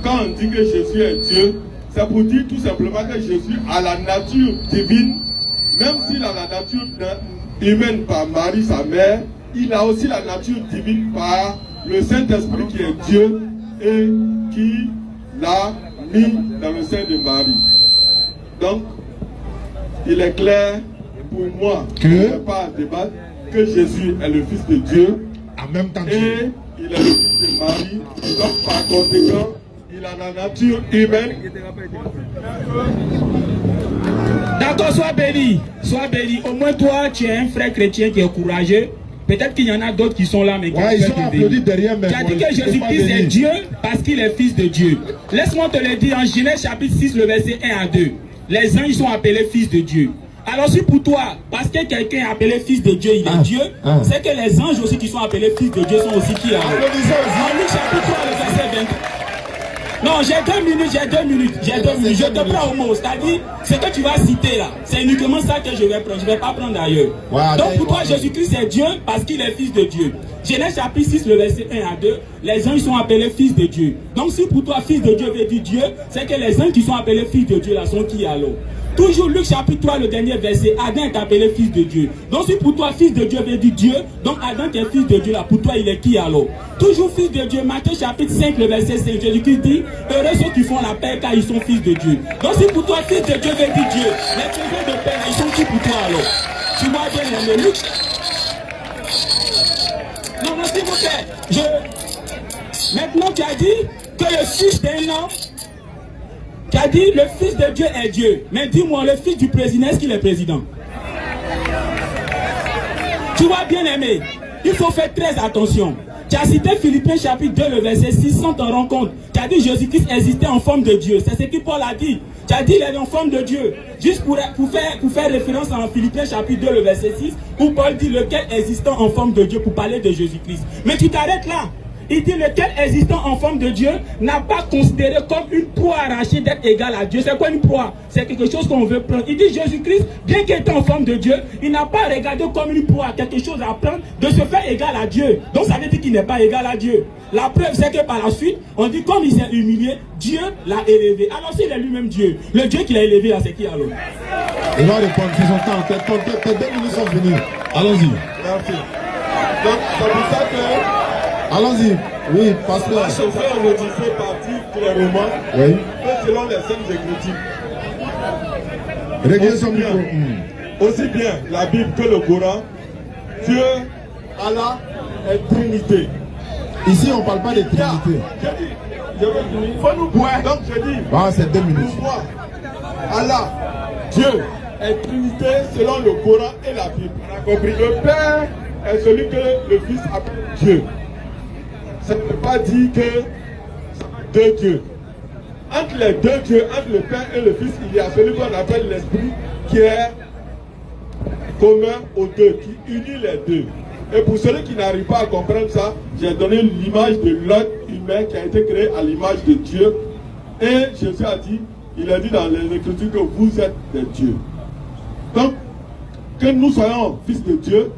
Quand on dit que Jésus est Dieu, c'est pour dire tout simplement que Jésus a la nature divine, même s'il a la nature humaine par Marie, sa mère, il a aussi la nature divine par le Saint-Esprit qui est Dieu et qui l'a mis dans le sein de Marie. Donc, il est clair pour moi, on ne peut pas débattre, que Jésus est le Fils de Dieu en même temps et il est le Fils de Marie. Donc par conséquent, il a la nature humaine. D'accord, sois béni. Sois béni. Au moins toi, tu es un frère chrétien qui est courageux. Peut-être qu'il y en a d'autres qui sont là, mais qui ils sont applaudis derrière. Tu as dit que Jésus-Christ est Dieu parce qu'il est fils de Dieu. Laisse-moi te le dire en Genèse chapitre 6, le verset 1 à 2. Les anges sont appelés fils de Dieu. Alors si pour toi, parce que quelqu'un est appelé fils de Dieu, il est Dieu, c'est que les anges aussi qui sont appelés fils de Dieu sont aussi qui? En Luc chapitre 3, le verset 23. Non, j'ai 2 minutes. Je te prends au mot. C'est-à-dire, ce que tu vas citer là, c'est uniquement ça que je vais prendre. Je ne vais pas prendre ailleurs. Donc pour toi, Jésus-Christ est Dieu parce qu'il est fils de Dieu. Genèse chapitre 6, le verset 1 à 2, les anges sont appelés fils de Dieu. Donc si pour toi, fils de Dieu veut dire Dieu, c'est que les anges qui sont appelés fils de Dieu là sont qui alors? Toujours Luc chapitre 3, le dernier verset, Adam est appelé fils de Dieu. Donc si pour toi, fils de Dieu veut dire Dieu, donc Adam qui est fils de Dieu là, pour toi il est qui alors? Toujours fils de Dieu, Matthieu chapitre 5, le verset 5, Jésus-Christ dit, heureux ceux qui font la paix car ils sont fils de Dieu. Donc si pour toi, fils de Dieu veut dire Dieu, les children de paix, ils sont qui pour toi alors? Tu vois bien le Luc. Non, s'il vous plaît, maintenant tu as dit que le fils d'un homme, tu as dit le fils de Dieu est Dieu. Mais dis-moi, le fils du président, est-ce qu'il est président? Tu vois bien aimé, il faut faire très attention. Tu as cité Philippiens chapitre 2, le verset 6, sans t'en rendre compte. Tu as dit Jésus-Christ existait en forme de Dieu. C'est ce que Paul a dit. Tu as dit il est en forme de Dieu. Juste pour faire référence en Philippiens chapitre 2, le verset 6, où Paul dit lequel existant en forme de Dieu pour parler de Jésus-Christ. Mais tu t'arrêtes là. Il dit lequel existant en forme de Dieu n'a pas considéré comme une proie arrachée d'être égal à Dieu. C'est quoi une proie? C'est quelque chose qu'on veut prendre. Il dit Jésus-Christ, bien qu'il était en forme de Dieu, il n'a pas regardé comme une proie, quelque chose à prendre, de se faire égal à Dieu. Donc ça veut dire qu'il n'est pas égal à Dieu. La preuve c'est que par la suite, on dit comme il s'est humilié, Dieu l'a élevé. Alors s'il est lui-même Dieu, le Dieu qu'il a élevé là, c'est qui alors? Il va répondre, c'est son temps. Tes 2 minutes sont venues. Allons-y. Merci. Donc c'est pour ça que... Allons-y. Oui, pasteur. La chauffeur ne fait partie clairement que selon les Saintes Écritures. Réglez son micro. Aussi bien la Bible que le Coran, Dieu, Allah est Trinité. Ici, on ne parle pas de Trinité. Je veux finir. Il faut nous boire. Donc je dis, c'est 2 minutes. Allah, Dieu est Trinité selon le Coran et la Bible. On a compris. Le Père est celui que le Fils appelle Dieu. Ça ne veut pas dire que c'est 2 dieux. Entre les 2 dieux, entre le Père et le Fils, il y a celui qu'on appelle l'Esprit qui est commun aux 2, qui unit les 2. Et pour celui qui n'arrive pas à comprendre ça, j'ai donné l'image de l'être humain qui a été créé à l'image de Dieu. Et Jésus a dit, il a dit dans les Écritures que vous êtes des dieux. Donc, que nous soyons fils de Dieu,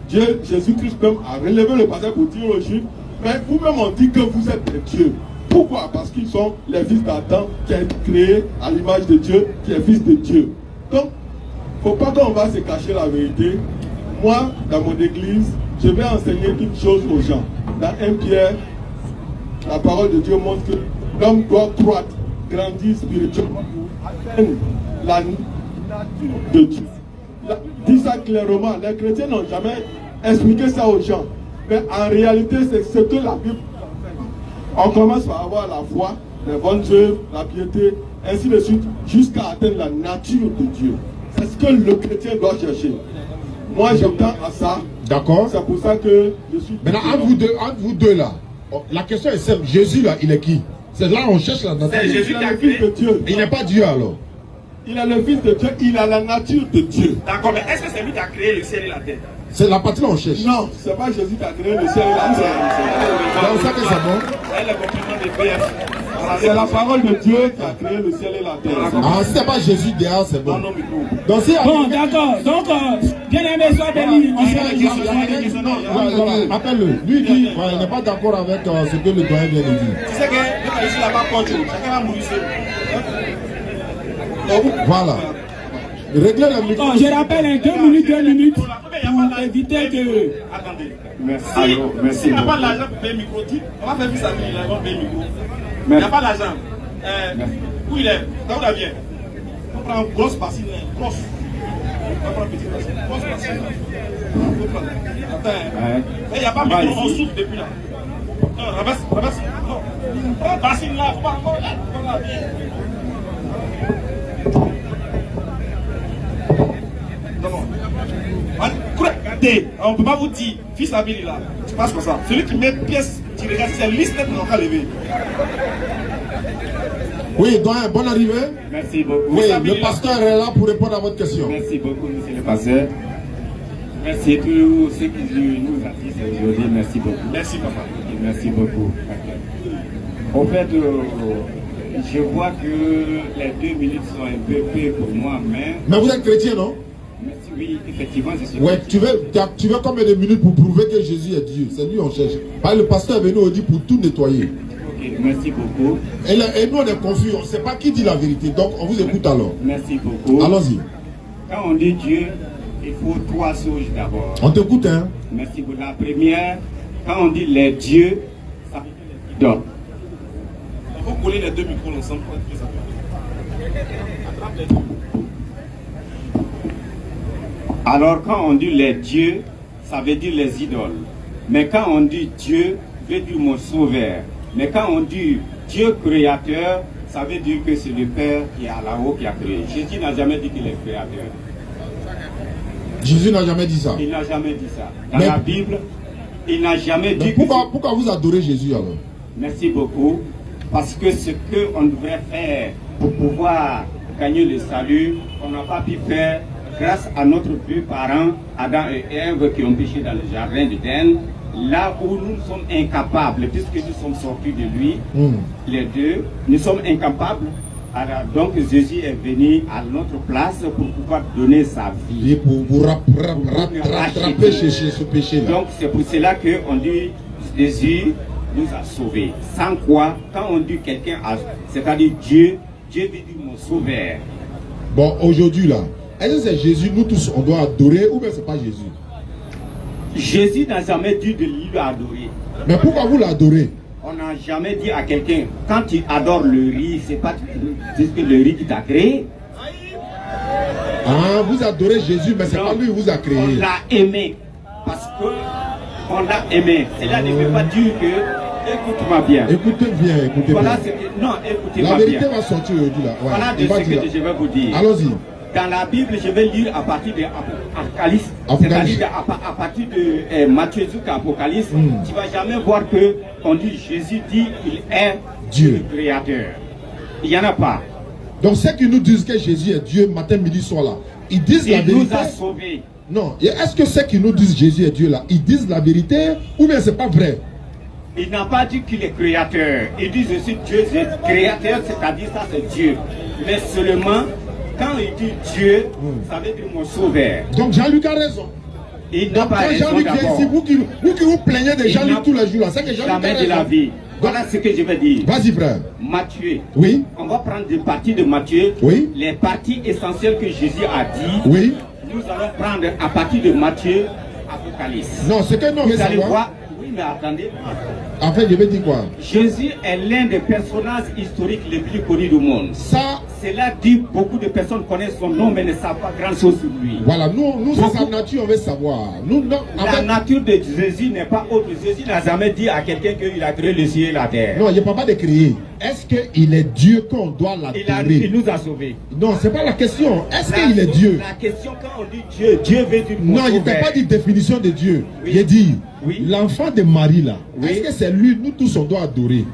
Jésus-Christ même a relevé le passage pour dire aux Juifs, mais vous-même on dit que vous êtes des dieux. Pourquoi? Parce qu'ils sont les fils d'Adam qui a été créé à l'image de Dieu, qui est fils de Dieu. Donc, il ne faut pas qu'on va se cacher la vérité. Moi, dans mon église, je vais enseigner une chose aux gens. Dans 1 Pierre, la parole de Dieu montre que l'homme doit croître, grandir spirituellement pour atteindre la nature de Dieu. Dit ça clairement, les chrétiens n'ont jamais expliqué ça aux gens. Mais en réalité, c'est ce que la Bible enseigne. On commence par avoir la foi, les bonnes œuvres, la piété, ainsi de suite, jusqu'à atteindre la nature de Dieu. C'est ce que le chrétien doit chercher. Moi, je tends à ça. D'accord. C'est pour ça que je suis... Maintenant, entre vous deux là, la question est simple. Jésus là, il est qui? C'est là on cherche la nature. C'est Jésus qui a créé de Dieu. Il n'est pas Dieu alors. Il est le Fils de Dieu, il a la nature de Dieu. D'accord, mais est-ce que c'est lui qui a créé le ciel et la terre? C'est la partie là on cherche. Non, c'est pas Jésus qui a créé le ciel et la terre. Donc ça que c'est bon. C'est le compliment de BF. C'est la parole de Dieu qui a créé le ciel et la terre. Ah, si c'est pas Jésus derrière, c'est bon. Donc si bon, d'accord. Donc, bien aimé, sois béni. Appelle-le. Lui dit, il n'est pas d'accord avec ce que le doyen vient de dire. Tu sais que le ici là-bas contre, chacun va mourir seul. Voilà. Réglez le micro. Je rappelle 2 minutes pour éviter que... Attendez. Merci. Merci. S'il n'y a pas l'argent pour payer le micro, on va faire vite ça, il va payer le micro. Il n'y a pas l'argent. Où il est? Là où il vient. On prend une grosse bassine, grosse. On prend une petite bassine, grosse bassine. Attends. Mais il n'y a pas de micro, on souffle depuis là. Non, ramasse. Non, bassine là, pas encore. Regardez, on ne peut pas vous dire, fils Abili là, tu passes comme ça. Celui qui met pièce, tu regardes, c'est liste qu'on va lever. Oui, doyen, bonne arrivée. Merci beaucoup. Oui, le pasteur est là pour répondre à votre question. Merci beaucoup, monsieur le pasteur. Merci à tous ceux qui nous assistent aujourd'hui. Merci beaucoup. Merci, papa. Et merci beaucoup. En fait, je vois que les 2 minutes sont un peu peu pour moi, mais... Mais vous êtes chrétien, non? Merci, oui, effectivement, je suis Ouais, chrétien. tu veux combien de minutes pour prouver que Jésus est Dieu? C'est lui on cherche. Le pasteur est venu au dit pour tout nettoyer. Ok, merci beaucoup. Et nous on est confus, on ne sait pas qui dit la vérité. Donc on vous écoute alors. Merci beaucoup. Allons-y. Quand on dit Dieu, il faut 3 choses d'abord. On t'écoute, hein? Merci beaucoup. La première, quand on dit les dieux, ça veut dire les idoles. On va coller les 2 micros ensemble pour être ça. Alors quand on dit les dieux, ça veut dire les idoles. Mais quand on dit Dieu, veut dire mon sauveur. Mais quand on dit Dieu créateur, ça veut dire que c'est le Père qui est là-haut qui a créé. Jésus n'a jamais dit qu'il est créateur. Jésus n'a jamais dit ça. Il n'a jamais dit ça. Dans la Bible, il n'a jamais dit que... Pourquoi vous adorez Jésus alors? Merci beaucoup. Parce que ce qu'on devrait faire pour pouvoir gagner le salut, on n'a pas pu faire grâce à notre deux parents, Adam et Ève, qui ont péché dans le jardin d'Éden, là où nous sommes incapables, puisque nous sommes sortis de lui, les deux, nous sommes incapables. Alors, donc Jésus est venu à notre place pour pouvoir donner sa vie. Et pour vous rattraper chez ce péché-là. Donc c'est pour cela qu'on dit Jésus nous a sauvés. Sans quoi, quand on dit quelqu'un a, c'est-à-dire Dieu, Dieu veut dire mon sauveur. Bon, aujourd'hui là, est-ce que c'est Jésus, nous tous, on doit adorer ou bien c'est pas Jésus? Jésus n'a jamais dit de lui adorer. Mais pourquoi vous l'adorez? On n'a jamais dit à quelqu'un, quand tu adores le riz, c'est pas que le riz qui t'a créé. Ah, vous adorez Jésus, mais c'est pas lui qui vous a créé. On l'a aimé. Parce que on l'a aimé. Cela ne veut pas dire que, écoute-moi bien. Écoutez bien, écoutez voilà bien. Non, écoutez-moi bien. La vérité va sortir aujourd'hui là. Ouais, voilà de ce que je vais vous dire. Allons-y. Dans la Bible, je vais lire à partir de Apocalypse, c'est-à-dire à partir de Matthieu jusqu'à Apocalypse, tu ne vas jamais voir que on dit Jésus dit qu'il est Dieu, le Créateur. Il n'y en a pas. Donc ceux qui nous disent que Jésus est Dieu, matin, midi, soir là, ils disent la vérité. Il nous a sauvés. Non, est-ce que ceux qui nous disent Jésus est Dieu là, ils disent la vérité ou bien c'est pas vrai? Il n'a pas dit qu'il est créateur. Il dit je suis Dieu, c'est créateur, c'est-à-dire ça c'est Dieu. Mais seulement quand il dit Dieu, ça veut dire mon sauveur. Donc Jean-Luc a raison. Il n'a pas raison Jean-Luc vient ici, vous qui vous plaignez de Jean-Luc tous les jours là, c'est que Jean-Luc a raison. De la vie. Voilà ce que je vais dire. Vas-y frère. Matthieu. Oui. On va prendre des parties de Matthieu. Oui. Les parties essentielles que Jésus a dit. Oui. Nous allons prendre à partir de Matthieu, Apocalypse. Non, ce que nous on veut savoir. Oui, mais attendez. En fait, je vais dire quoi? Jésus est l'un des personnages historiques les plus connus du monde. Ça, cela dit, beaucoup de personnes connaissent son nom mais ne savent pas grand chose sur lui. Voilà, nous c'est sa nature, on veut savoir. La nature de Jésus n'est pas autre. Jésus n'a jamais dit à quelqu'un qu'il a créé le ciel et la terre. Non, il n'y a pas de créer. Est-ce qu'il est Dieu qu'on doit l'adorer? Il nous a sauvés. Non, c'est pas la question. Est-ce qu'il est Dieu? La question, quand on dit Dieu, Dieu veut dire mon non, il sauveur. n'a pas dit définition de Dieu. Oui. Il a dit, oui. L'enfant de Marie là, oui. Est-ce que c'est lui, nous tous on doit adorer?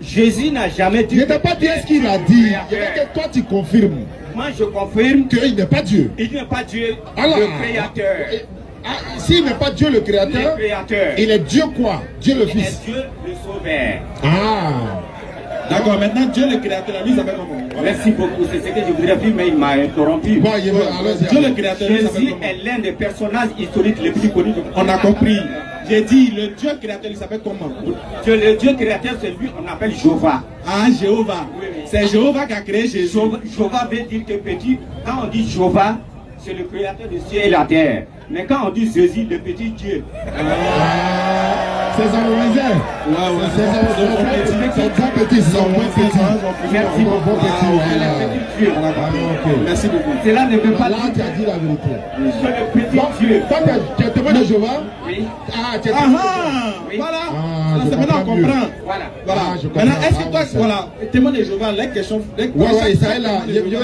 Jésus n'a jamais dit. Il n'a pas dit ce qu'il a dit. Il a que toi tu confirmes. Moi je confirme qu'il n'est pas Dieu. Il n'est pas Dieu, alors, le créateur. S'il n'est pas Dieu le créateur, il est Dieu quoi? Dieu le Fils. Il est Dieu le sauveur. Ah. D'accord, maintenant Dieu le créateur, lui s'appelle comment? Merci beaucoup, c'est ce que je voudrais dire, mais il m'a interrompu. Bon, Dieu le créateur, Jésus est l'un des personnages historiques les plus connus du monde. On a compris. J'ai dit, le Dieu créateur, il s'appelle comment? Le Dieu créateur, c'est lui, on appelle Jéhovah. Ah, Jéhovah. Oui. C'est Jéhovah qui a créé Jésus. Jéhovah veut dire que petit, quand on dit Jéhovah, c'est le créateur du ciel et la terre. Mais quand on dit Jésus, le petit Dieu. C'est ça, Merci beaucoup. Merci beaucoup. Cela ne veut pas Là, tu as dit la vérité. je suis le petit Dieu. Toi, tu es témoin de Jéhovah? Oui. Ah, tu es Oui. Voilà. Ah, je C'est maintenant on comprends mieux. comprend. Voilà. Voilà. Ah, je comprends. Maintenant, est-ce que toi, Ah, oui, ça. voilà, témoin de Jéhovah, les questions. Ouais, Israël, là, je vais dire,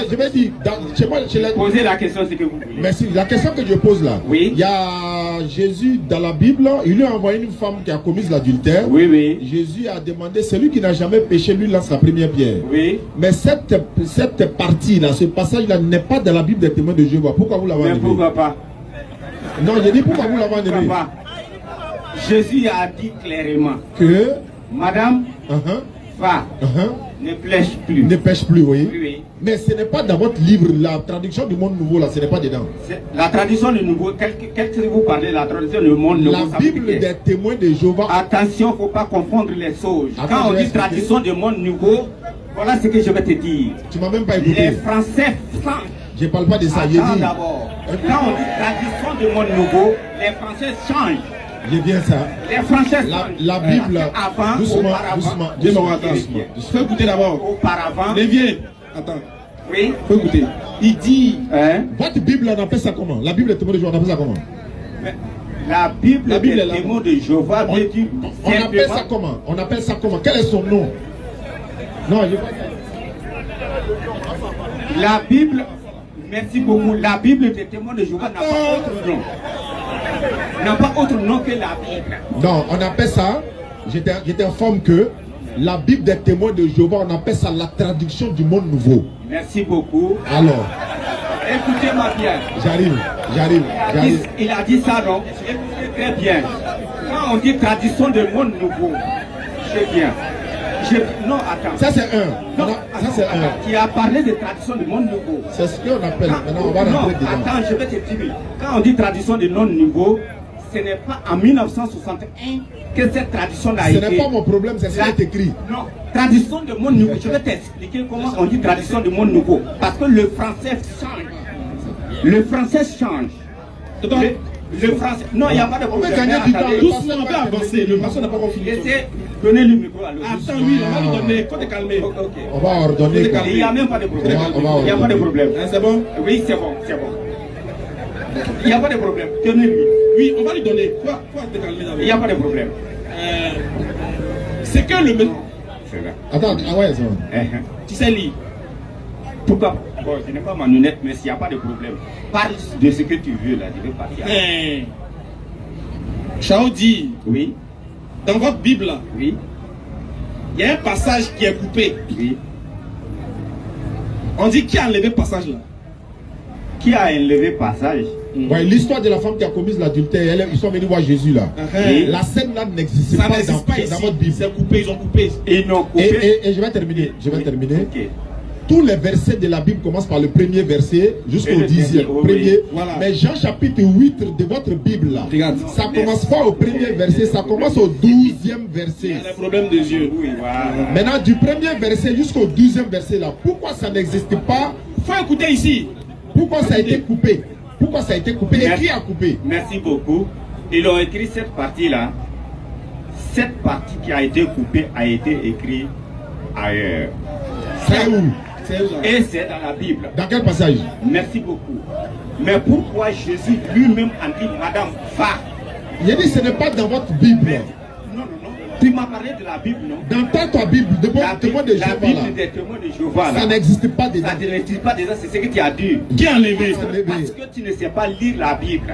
chez moi, Posez la question ce que vous voulez. merci. La question que je pose là, Oui. il y a Jésus dans la Bible, il lui a envoyé une femme qui a commis l'adultère. Oui, oui. Jésus a demandé, celui qui n'a jamais péché, lui lance la première pierre. Oui. Mais cette partie-là, ce passage-là n'est pas dans la Bible des témoins de Jéhovah. Pourquoi vous l'avez Mais enlevé? pourquoi pas? Non, j'ai dit pourquoi vous l'avez Pourquoi enlevé? pas? Jésus a dit clairement, Que Madame, va, ne plèche plus. ne pêche plus, oui. Oui, oui. Mais ce n'est pas dans votre livre, la traduction du monde nouveau, là, ce n'est pas dedans. La tradition du nouveau, qu'est-ce que vous parlez, la tradition du monde nouveau? La Bible des témoins de Jéhovah. Attention, il ne faut pas confondre les choses. Attends, Quand on je dit vais expliquer. tradition du monde nouveau, voilà ce que je vais te dire. Tu m'as même pas Les écouté. Français changent. Je parle pas de ça. J'ai Attends dit. d'abord. Quand on dit tradition du monde nouveau, les Français changent. J'ai bien ça. Les Français La changent. Bible. Avant, Doucement, auparavant. doucement. Dis-moi, attends. Faut écouter d'abord. Auparavant. Les vieux. Attends. Oui. Faut écouter. Il dit. Hein? Votre Bible, on appelle ça comment? La Bible des témoins de Jéhovah, on appelle ça comment? Mais la Bible La Bible des est là. témoins de Jéhovah On, veut dire on appelle simplement- ça comment? On appelle ça comment? Quel est son nom? Non, je La Bible, merci beaucoup, la Bible des témoins de Jéhovah n'a pas autre nom. N'a pas autre nom que la Bible. Non, on appelle ça, je t'informe que la Bible des témoins de Jéhovah, on appelle ça la traduction du monde nouveau. Merci beaucoup. Alors, Écoutez-moi bien. j'arrive. Il a dit ça, non? Écoutez très bien. Quand on dit tradition du monde nouveau, je viens. Non, attends. Ça c'est un. Non, Ça c'est attends, un. tu as parlé de tradition du monde nouveau. C'est ce qu'on appelle. Maintenant, on va Non, rentrer dedans. attends, je vais te dire. Quand on dit tradition du monde nouveau, ce n'est pas en 1961 que cette tradition a Ce été. n'est pas mon problème, c'est ce qui est écrit. Non, tradition du monde nouveau. Je vais t'expliquer comment on dit tradition du monde nouveau. Parce que le français change. Le français change. Le français. Non, il n'y a pas de On problème. va gagner du temps. Attendez. Doucement, on peut avancer. Le passage n'a pas encore fini. Laissez donner le micro à l'autre. Attends, oui, on va lui donner. Il faut te calmer. Ok. On va ordonner. quoi. Il n'y a même pas de problème. On va Il n'y a pas de problème. Hein, c'est bon? Oui, c'est bon, c'est bon. Il n'y a pas de problème. Tenez-lui. Oui, on va lui donner. Quoi te calmer Il d'abord? n'y a pas de problème. C'est que le. C'est là. Attends, ah ouais, c'est bon. Tu sais lire. Pourquoi? Bon, ce n'est pas ma lunette, mais s'il n'y a pas de problème, parle de ce que tu veux là, je vais partir. Chao dit, Oui, dans votre Bible, là, oui, il y a un passage qui est coupé. oui. On dit qui a enlevé le passage là? Qui a enlevé passage? Ouais, l'histoire de la femme qui a commis l'adultère, ils sont venus voir Jésus là. Oui. La scène là n'existe Ça pas, n'existe pas dans ici. votre Bible. C'est coupé, ils ont coupé. Ils n'ont coupé. Et je vais terminer. Ok. Tous les versets de la Bible commencent par le premier verset jusqu'au Et le 10e. dernier, oui, Premier. oui. Voilà. Mais Jean chapitre 8 de votre Bible là, Regarde. ça commence pas au premier verset, ça commence au 12e verset. Il y a des problèmes de yeux. Oui, voilà. Maintenant, du premier verset jusqu'au 12e verset là, pourquoi ça n'existe pas? Faut écouter ici. Pourquoi ça a été coupé? Pourquoi ça a été coupé? Et Merci. qui a coupé? Merci beaucoup. Ils ont écrit cette partie-là. Cette partie qui a été coupée a été écrite ailleurs. C'est où? Et c'est dans la Bible. Dans quel passage? Merci beaucoup. Mais pourquoi Jésus lui-même a dit, Madame, va? Il a dit ce n'est pas dans votre Bible. Non, non, non. Tu m'as parlé de la Bible, non? Dans ta Bible, de bon témoin de La Jéhovah Bible là, des témoins de Jéhovah, ça là. n'existe pas Ça dedans. n'existe pas déjà, c'est ce que tu as dit. Qui a enlevé? Parce que tu ne sais pas lire la Bible.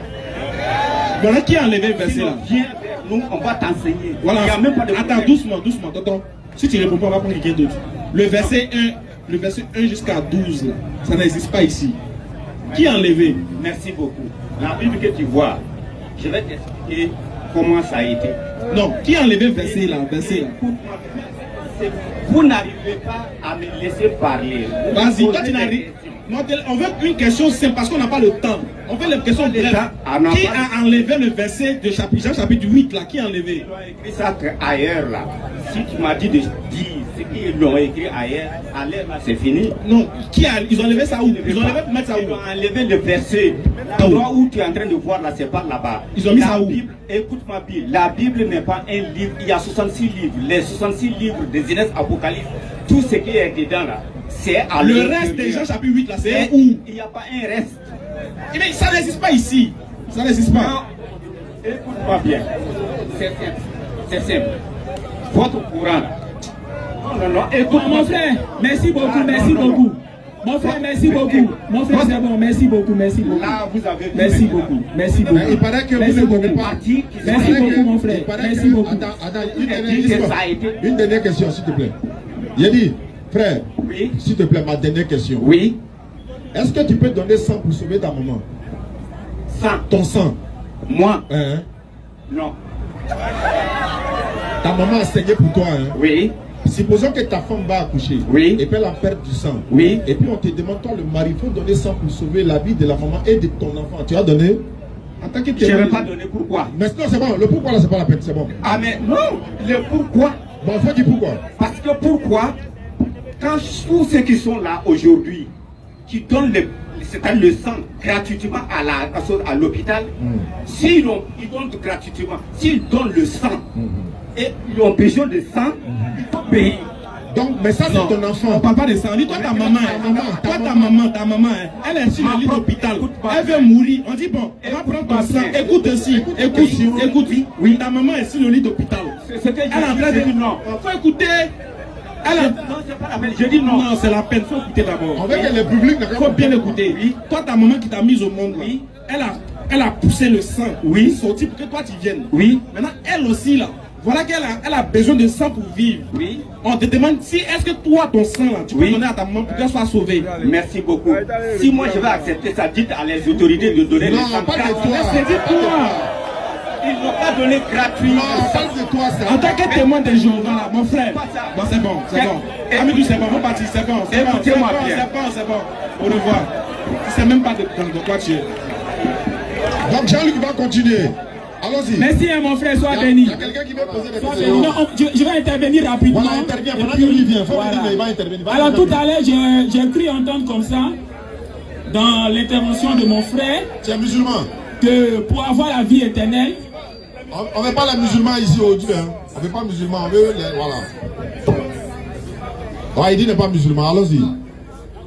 Voilà qui a enlevé le verset Sinon, là. viens vers nous, on va t'enseigner. Voilà. Il n'y a même pas de Attends, problème. doucement, doucement, tonton. Si tu réponds pas, on va prendre quelqu'un d'autre. Le verset 1 jusqu'à 12, là, ça n'existe pas ici. Qui a enlevé? Merci beaucoup. La Bible que tu vois, je vais t'expliquer comment ça a été. Non, qui a enlevé le verset là? Verset là. Vous n'arrivez pas à me laisser parler. Vous Vas-y, posez toi tu des n'arrives. questions. Non, on veut une question simple parce qu'on n'a pas le temps. On veut les questions brèves. Ah, non, Qui pas- a enlevé le verset de Jean chapitre 8 là? Qui a enlevé? Tu as écrit ça ailleurs là. Si tu m'as dit de dire ce qu'ils l'ont écrit ailleurs, c'est fini. Non, ils ont enlevé ça où? Ils ont enlevé pour mettre ça où? Ils ont enlevé le verset. L'endroit où tu es en train de voir là, c'est pas là-bas. Ils ont mis ça où? Écoute ma Bible. La Bible n'est pas un livre. Il y a 66 livres. Les 66 livres des Genèse, Apocalypse, tout ce qui est dedans là, c'est à le reste des Jean chapitre 8 là, c'est où? Il n'y a pas un reste. Mais ça n'existe pas ici. Ça n'existe pas. Écoute-moi bien. C'est simple. Votre courant. Non, écoute mon frère, merci beaucoup, merci beaucoup. Mon frère, merci beaucoup. Mon frère, c'est bon, merci beaucoup, merci beaucoup. Là, vous avez merci beaucoup, merci beaucoup. Il paraît que vous ne donnez pas. Merci beaucoup, mon frère. Merci beaucoup. Une dernière question, s'il te plaît. Il dit, frère, oui. S'il te plaît, ma dernière question. Oui. Est-ce que tu peux donner 100 pour sauver ta maman? 100. Ton sang. Moi? Hein? Non. Ta maman a saigné pour toi, hein? Oui. Supposons que ta femme va accoucher. Oui. Et puis elle a perdu du sang. Oui. Et puis on te demande, toi le mari, il faut donner 100 pour sauver la vie de la maman et de ton enfant. Tu as donné? Je ne vais pas donner pourquoi. Mais non, c'est bon. Le pourquoi là, c'est pas la peine, c'est bon. Ah mais non, le pourquoi. Bon, il faut dire pourquoi. Parce que pourquoi, quand tous ceux qui sont là aujourd'hui, qui donnent le sang gratuitement à l'hôpital, s'ils ils donnent gratuitement, s'ils donnent le sang, et ils ont besoin de sang, il faut payer. Donc, mais ça c'est ton enfant. On parle pas de sang. Dis toi ta maman, ta maman, elle est sur le lit d'hôpital. Elle veut mourir. On dit bon, elle va prendre ton sang. Écoute aussi, écoute. Oui, ta maman est sur le lit d'hôpital. C'est que elle est en train de dire non. Faut écouter. Non, c'est pas la peine. Je dis non. Non, c'est la peine. Faut écouter d'abord. On veut que le public faut bien écouter. Oui. Toi, ta maman qui t'a mise au monde, oui. Elle a poussé le sang. Oui. Sorti pour que toi tu viennes. Oui. Maintenant, elle aussi là. Voilà qu'elle a besoin de sang pour vivre. Oui. On te demande si est-ce que toi, ton sang là, tu peux donner à ta maman pour qu'elle soit sauvée. Merci beaucoup. Si moi je vais accepter ça, dites à les autorités de donner le sang gratuit. Ils n'ont pas donné gratuit. En tant que témoin des gens, voilà, mon frère. Bon, c'est bon, c'est bon. Amidou, c'est bon, on partit, c'est bon. Écoutez-moi bien. C'est bon. Au revoir. Tu sais même pas de quoi tu es. Donc Jean-Luc va continuer. Allons-y. Merci mon frère, sois béni. Il y a quelqu'un qui veut poser des questions. Non, je vais intervenir rapidement. Voilà, intervient. Pendant que lui vient, il va intervenir. Alors tout à l'heure, j'ai cru entendre comme ça, dans l'intervention de mon frère, tu es musulman, que pour avoir la vie éternelle, on ne veut pas les musulmans ici aujourd'hui. Hein. On ne veut pas musulmans, on veut les... Voilà. Ouais, il dit n'est pas musulman, allons-y.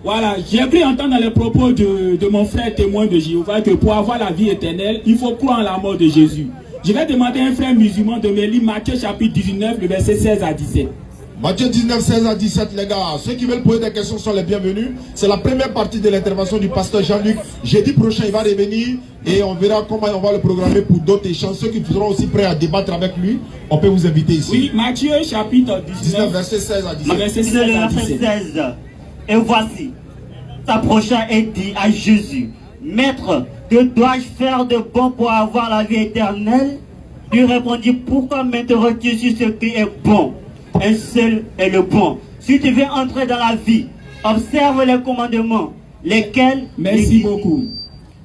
Voilà, j'ai cru entendre dans les propos de mon frère témoin de Jéhovah que pour avoir la vie éternelle, il faut croire en la mort de Jésus. Je vais demander à un frère musulman de me lire Matthieu chapitre 19, le verset 16 à 17. Matthieu 19, 16 à 17, les gars. Ceux qui veulent poser des questions sont les bienvenus. C'est la première partie de l'intervention du pasteur Jean-Luc. Jeudi prochain, il va revenir et on verra comment on va le programmer pour d'autres échanges. Ceux qui seront aussi prêts à débattre avec lui, on peut vous inviter ici. Oui, Matthieu chapitre 19, verset 16 à 17. Verset 16 à 17. Et voici, s'approcha et dit à Jésus, Maître, que dois-je faire de bon pour avoir la vie éternelle? Lui répondit, pourquoi m'interroges-tu sur ce qui est bon? Un seul est le bon. Si tu veux entrer dans la vie, observe les commandements, lesquels... Merci beaucoup.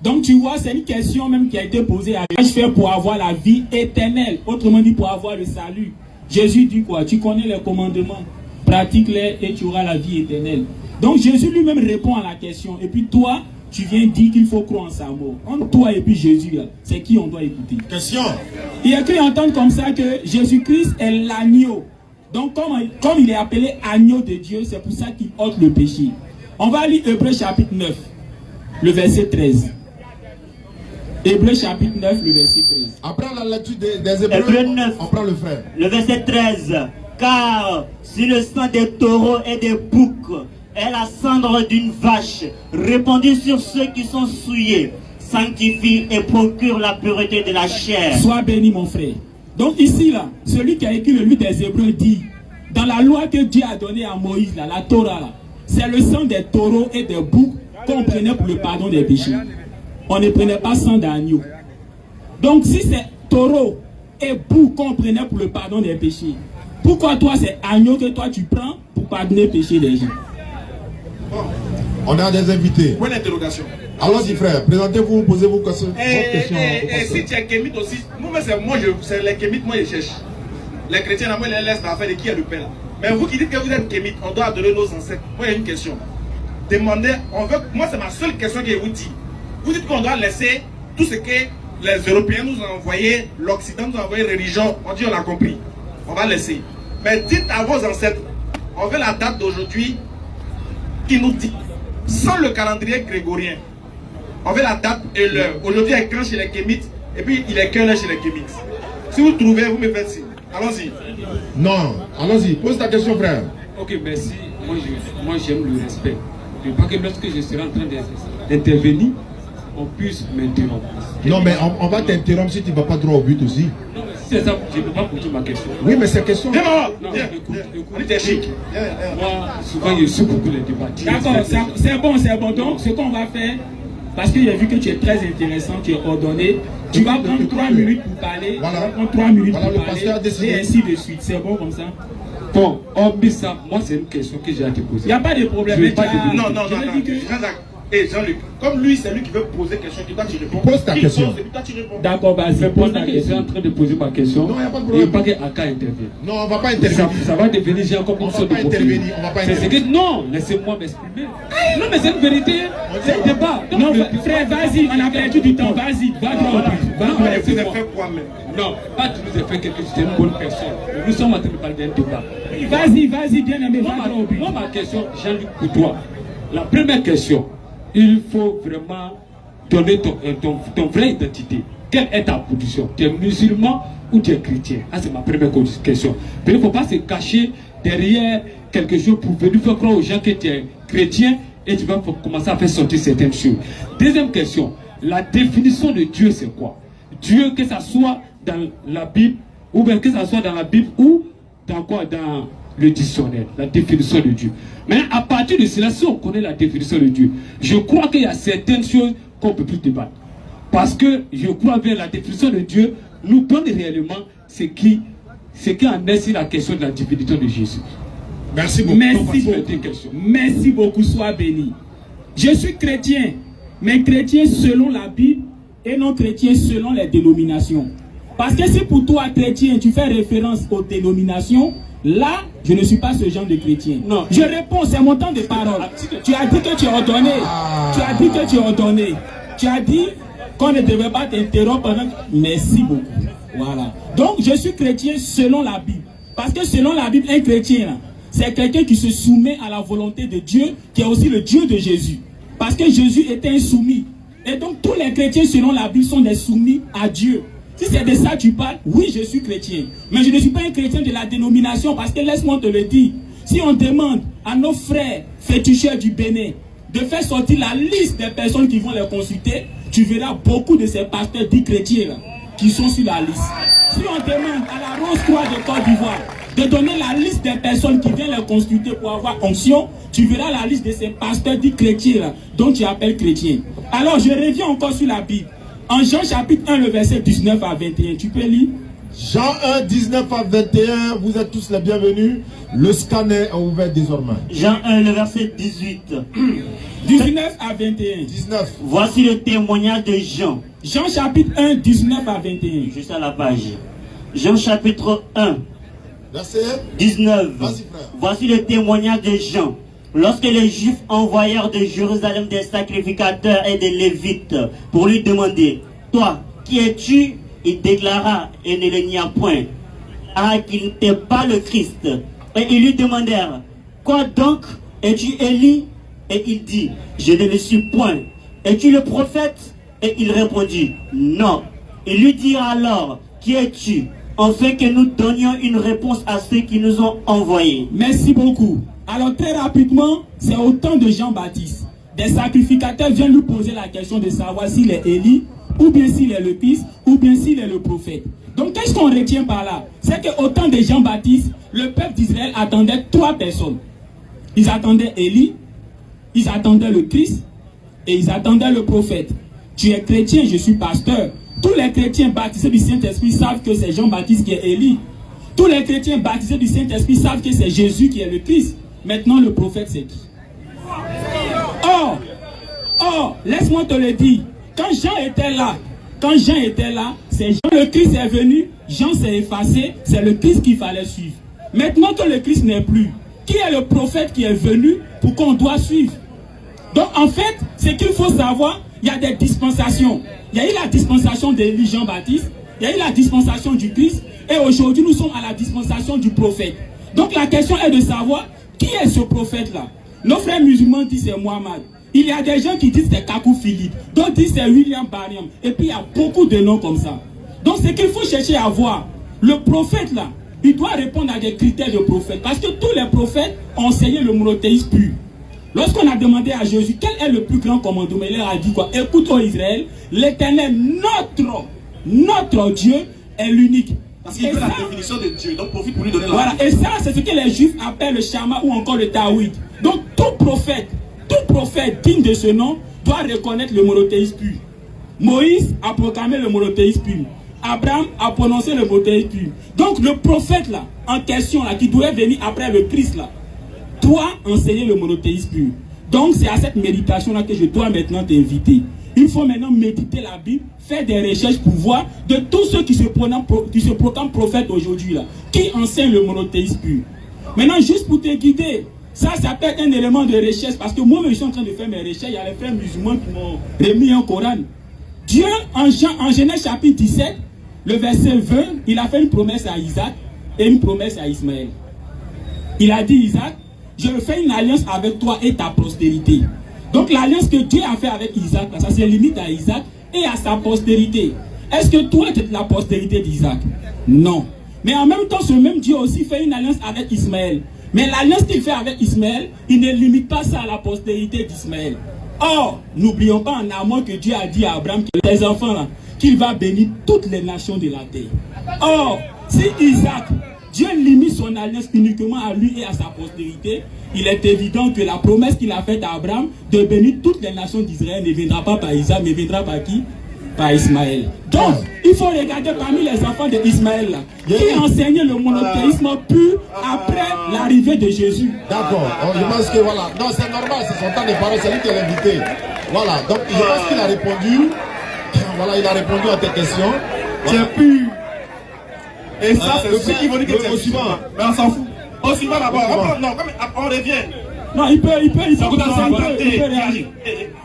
Donc tu vois, c'est une question même qui a été posée à Dieu. Je fais pour avoir la vie éternelle, autrement dit pour avoir le salut. Jésus dit quoi? Tu connais les commandements, pratique-les et tu auras la vie éternelle. Donc Jésus lui-même répond à la question. Et puis toi, tu viens dire qu'il faut croire en sa mort. Entre toi et puis Jésus, c'est qui on doit écouter? Question. Il y a cru entendre comme ça que Jésus-Christ est l'agneau. Donc comme il est appelé agneau de Dieu, c'est pour ça qu'il ôte le péché. On va lire Hébreux chapitre 9, le verset 13. Hébreux chapitre 9, le verset 13. Après la lecture des Hébreux, 9, on prend le frère. Le verset 13. Car si le sang des taureaux et des boucs et la cendre d'une vache répandue sur ceux qui sont souillés sanctifie et procure la pureté de la chair. Sois béni mon frère. Donc ici là, celui qui a écrit le livre des Hébreux dit, dans la loi que Dieu a donnée à Moïse, là, la Torah, c'est le sang des taureaux et des boucs qu'on prenait pour le pardon des péchés. On ne prenait pas sang d'agneau. Donc si c'est taureau et bouc qu'on prenait pour le pardon des péchés, pourquoi toi c'est agneau que toi tu prends pour pardonner le péché des gens? On a des invités. Point d'interrogation. Allons-y frère, présentez-vous, posez vos questions. Et si tu es kémite aussi, c'est les kémites, moi je cherche. Les chrétiens, moi, ils laissent l'affaire de qui est le pain là. Mais vous qui dites que vous êtes kémite, on doit adorer nos ancêtres. Moi, il y a une question. Demandez, moi c'est ma seule question que je vous dis. Vous dites qu'on doit laisser tout ce que les Européens nous ont envoyé, l'Occident nous a envoyé religion, on dit on a compris. On va laisser. Mais dites à vos ancêtres, on veut la date d'aujourd'hui qui nous dit, sans le calendrier grégorien, on veut la date et l'heure. Aujourd'hui il est quand chez les kémites, et puis il est qu'un heure chez les kémites. Si vous trouvez, vous me faites signe. Allons-y. Non, allons-y, pose ta question, frère. Ok, merci. Moi j'aime le respect. Je veux pas que lorsque je serai en train d'intervenir, on puisse m'interrompre. Non, mais on va t'interrompre si tu ne vas pas droit au but aussi. Non, mais si c'est ça, je ne peux pas poser ma question. Oui, mais c'est question. Non, écoute. Moi, souvent, je suis beaucoup les débats. D'accord, c'est bon. Donc, ce qu'on va faire, parce que j'ai vu que tu es très intéressant, tu es ordonné, tu vas prendre 3 minutes pour parler, voilà. tu vas prendre 3 minutes voilà, pour parler, et ainsi de suite. C'est bon comme ça? Bon, hormis ça, moi, c'est une question que j'ai à te poser. Il n'y a pas de problème. Non. Et Jean-Luc, comme lui, c'est lui qui veut poser question, tu dois te répondre. Pose ta question. D'accord, vas-y. Mais pendant que je suis en train de poser ma question, non, il n'y a pas de il n'y problème. a pas qu'Aka intervienne. Non, on ne va pas intervenir. Ça va devenir genre comme une sorte de profil. On va pas intervenir. Non, laissez-moi m'exprimer. Non, mais c'est une vérité. C'est un débat. Non, frère, vas-y, on a perdu du temps. Vas-y, va droit au but. Vous avez fait quoi même? Non, pas tu nous as fait quelque chose, c'est une bonne personne. Nous sommes en train de parler d'un débat. Vas-y, bien aimé, va droit au but. Moi, ma question, Jean-Luc Coutois, la première question, il faut vraiment donner ton vraie identité. Quelle est ta position? Tu es musulman ou tu es chrétien? Ah, c'est ma première question. Mais il ne faut pas se cacher derrière quelque chose pour venir faire croire aux gens que tu es chrétien et tu vas commencer à faire sortir certaines choses. Deuxième question, la définition de Dieu, c'est quoi? Dieu, que ça soit dans la Bible, ou bien que ça soit dans la Bible, ou dans quoi? Dans le dictionnaire, la définition de Dieu. Mais à partir de cela, si on connaît la définition de Dieu, je crois qu'il y a certaines choses qu'on ne peut plus débattre. Parce que je crois bien la définition de Dieu nous donne réellement ce qui en est sur la question de la divinité de Jésus. Merci beaucoup. Merci beaucoup, sois béni. Je suis chrétien, mais chrétien selon la Bible et non chrétien selon les dénominations. Parce que si pour toi, chrétien, tu fais référence aux dénominations, là, je ne suis pas ce genre de chrétien. Non. Je réponds, c'est mon temps de parole. Tu as dit que tu es ordonné. Tu as dit qu'on ne devait pas t'interrompre pendant... Merci beaucoup. Voilà. Donc, je suis chrétien selon la Bible. Parce que selon la Bible, un chrétien, c'est quelqu'un qui se soumet à la volonté de Dieu, qui est aussi le Dieu de Jésus. Parce que Jésus était un soumis. Et donc, tous les chrétiens selon la Bible sont des soumis à Dieu. Si c'est de ça que tu parles, oui, je suis chrétien. Mais je ne suis pas un chrétien de la dénomination parce que laisse-moi te le dire. Si on demande à nos frères féticheurs du Bénin de faire sortir la liste des personnes qui vont les consulter, tu verras beaucoup de ces pasteurs dits chrétiens là, qui sont sur la liste. Si on demande à la Rose-Croix de Côte d'Ivoire de donner la liste des personnes qui viennent les consulter pour avoir onction, tu verras la liste de ces pasteurs dits chrétiens là, dont tu appelles chrétiens. Alors je reviens encore sur la Bible. En Jean chapitre 1, le verset 19 à 21, tu peux lire? Jean 1, 19 à 21, vous êtes tous les bienvenus. Le scanner est ouvert désormais. Jean 1, le verset 18. 19 à 21. 19. Voici le témoignage de Jean. Jean chapitre 1, 19 à 21. Juste à la page. Jean chapitre 1, verset 19. Vas-y, frère. Voici le témoignage de Jean. Lorsque les Juifs envoyèrent de Jérusalem des sacrificateurs et des Lévites pour lui demander, toi, qui es-tu? Il déclara, et ne le nia point, qu'il n'était pas le Christ. Et ils lui demandèrent, quoi donc? Es-tu Élie? Et il dit, je ne le suis point. Es-tu le prophète? Et il répondit, non. Ils lui dirent alors, qui es-tu? Afin que nous donnions une réponse à ceux qui nous ont envoyés. Merci beaucoup. Alors très rapidement, c'est au temps de Jean-Baptiste. Des sacrificateurs viennent lui poser la question de savoir s'il est Élie, ou bien s'il est le Christ, ou bien s'il est le prophète. Donc qu'est-ce qu'on retient par là? C'est qu'au temps de Jean-Baptiste, le peuple d'Israël attendait 3 personnes. Ils attendaient Élie, ils attendaient le Christ, et ils attendaient le prophète. Tu es chrétien, je suis pasteur. Tous les chrétiens baptisés du Saint-Esprit savent que c'est Jean-Baptiste qui est Élie. Tous les chrétiens baptisés du Saint-Esprit savent que c'est Jésus qui est le Christ. Maintenant, le prophète, c'est qui? Or, laisse-moi te le dire. Quand Jean était là, c'est Jean, le Christ est venu, Jean s'est effacé, c'est le Christ qu'il fallait suivre. Maintenant que le Christ n'est plus, qui est le prophète qui est venu pour qu'on doit suivre? Donc en fait, ce qu'il faut savoir, il y a des dispensations. Il y a eu la dispensation d'Élie Jean-Baptiste, il y a eu la dispensation du Christ, et aujourd'hui nous sommes à la dispensation du prophète. Donc la question est de savoir qui est ce prophète-là. Nos frères musulmans disent c'est Mohammed. Il y a des gens qui disent c'est Kakou Philippe, d'autres disent c'est William Bariam, et puis il y a beaucoup de noms comme ça. Donc ce qu'il faut chercher à voir, le prophète là, il doit répondre à des critères de prophète, parce que tous les prophètes ont enseigné le monothéisme pur. Lorsqu'on a demandé à Jésus quel est le plus grand commandement, il leur a dit quoi? Écoute ô Israël, l'Éternel, notre Dieu est l'unique. Parce qu'il veut la définition de Dieu, donc profite pour lui donner la... Voilà, et ça c'est ce que les Juifs appellent le Shama ou encore le Tawhid. Donc tout prophète digne de ce nom doit reconnaître le monothéisme pur. Moïse a proclamé le monothéisme pur. Abraham a prononcé le monothéisme pur. Donc le prophète là, en question là, qui doit venir après le Christ là, doit enseigner le monothéisme pur. Donc c'est à cette méditation là que je dois maintenant t'inviter. Il faut maintenant méditer la Bible, faire des recherches pour voir de tous ceux qui se proclament prophètes aujourd'hui là, qui enseignent le monothéisme pur. Maintenant, juste pour te guider, ça peut être un élément de recherche, parce que moi-même je suis en train de faire mes recherches, il y a les frères musulmans qui m'ont remis un Coran. Dieu, en Genèse chapitre 17, le verset 20, il a fait une promesse à Isaac et une promesse à Ismaël. Il a dit, Isaac, je fais une alliance avec toi et ta postérité. Donc l'alliance que Dieu a fait avec Isaac, ça se limite à Isaac et à sa postérité. Est-ce que toi tu es de la postérité d'Isaac? Non. Mais en même temps, ce même Dieu aussi fait une alliance avec Ismaël. Mais l'alliance qu'il fait avec Ismaël, il ne limite pas ça à la postérité d'Ismaël. Or, n'oublions pas en amont que Dieu a dit à Abraham, que les enfants là, qu'il va bénir toutes les nations de la terre. Or, si Isaac, Dieu limite son alliance uniquement à lui et à sa postérité, il est évident que la promesse qu'il a faite à Abraham de bénir toutes les nations d'Israël ne viendra pas par Isaac, mais viendra par qui? Par Ismaël. Donc, il faut regarder parmi les enfants d'Ismaël qui enseignaient le monothéisme pur après l'arrivée de Jésus. D'accord. Je pense que voilà. Non, c'est normal, c'est son temps de parole, c'est lui qui est l'invité. Voilà. Donc, je pense qu'il a répondu. Voilà, il a répondu à tes questions. C'est pur. Et ça, c'est ce qui veut dire que c'est suivant. Mais on s'en fout. Au suivant d'abord. Non, on revient. Non, il peut réagir.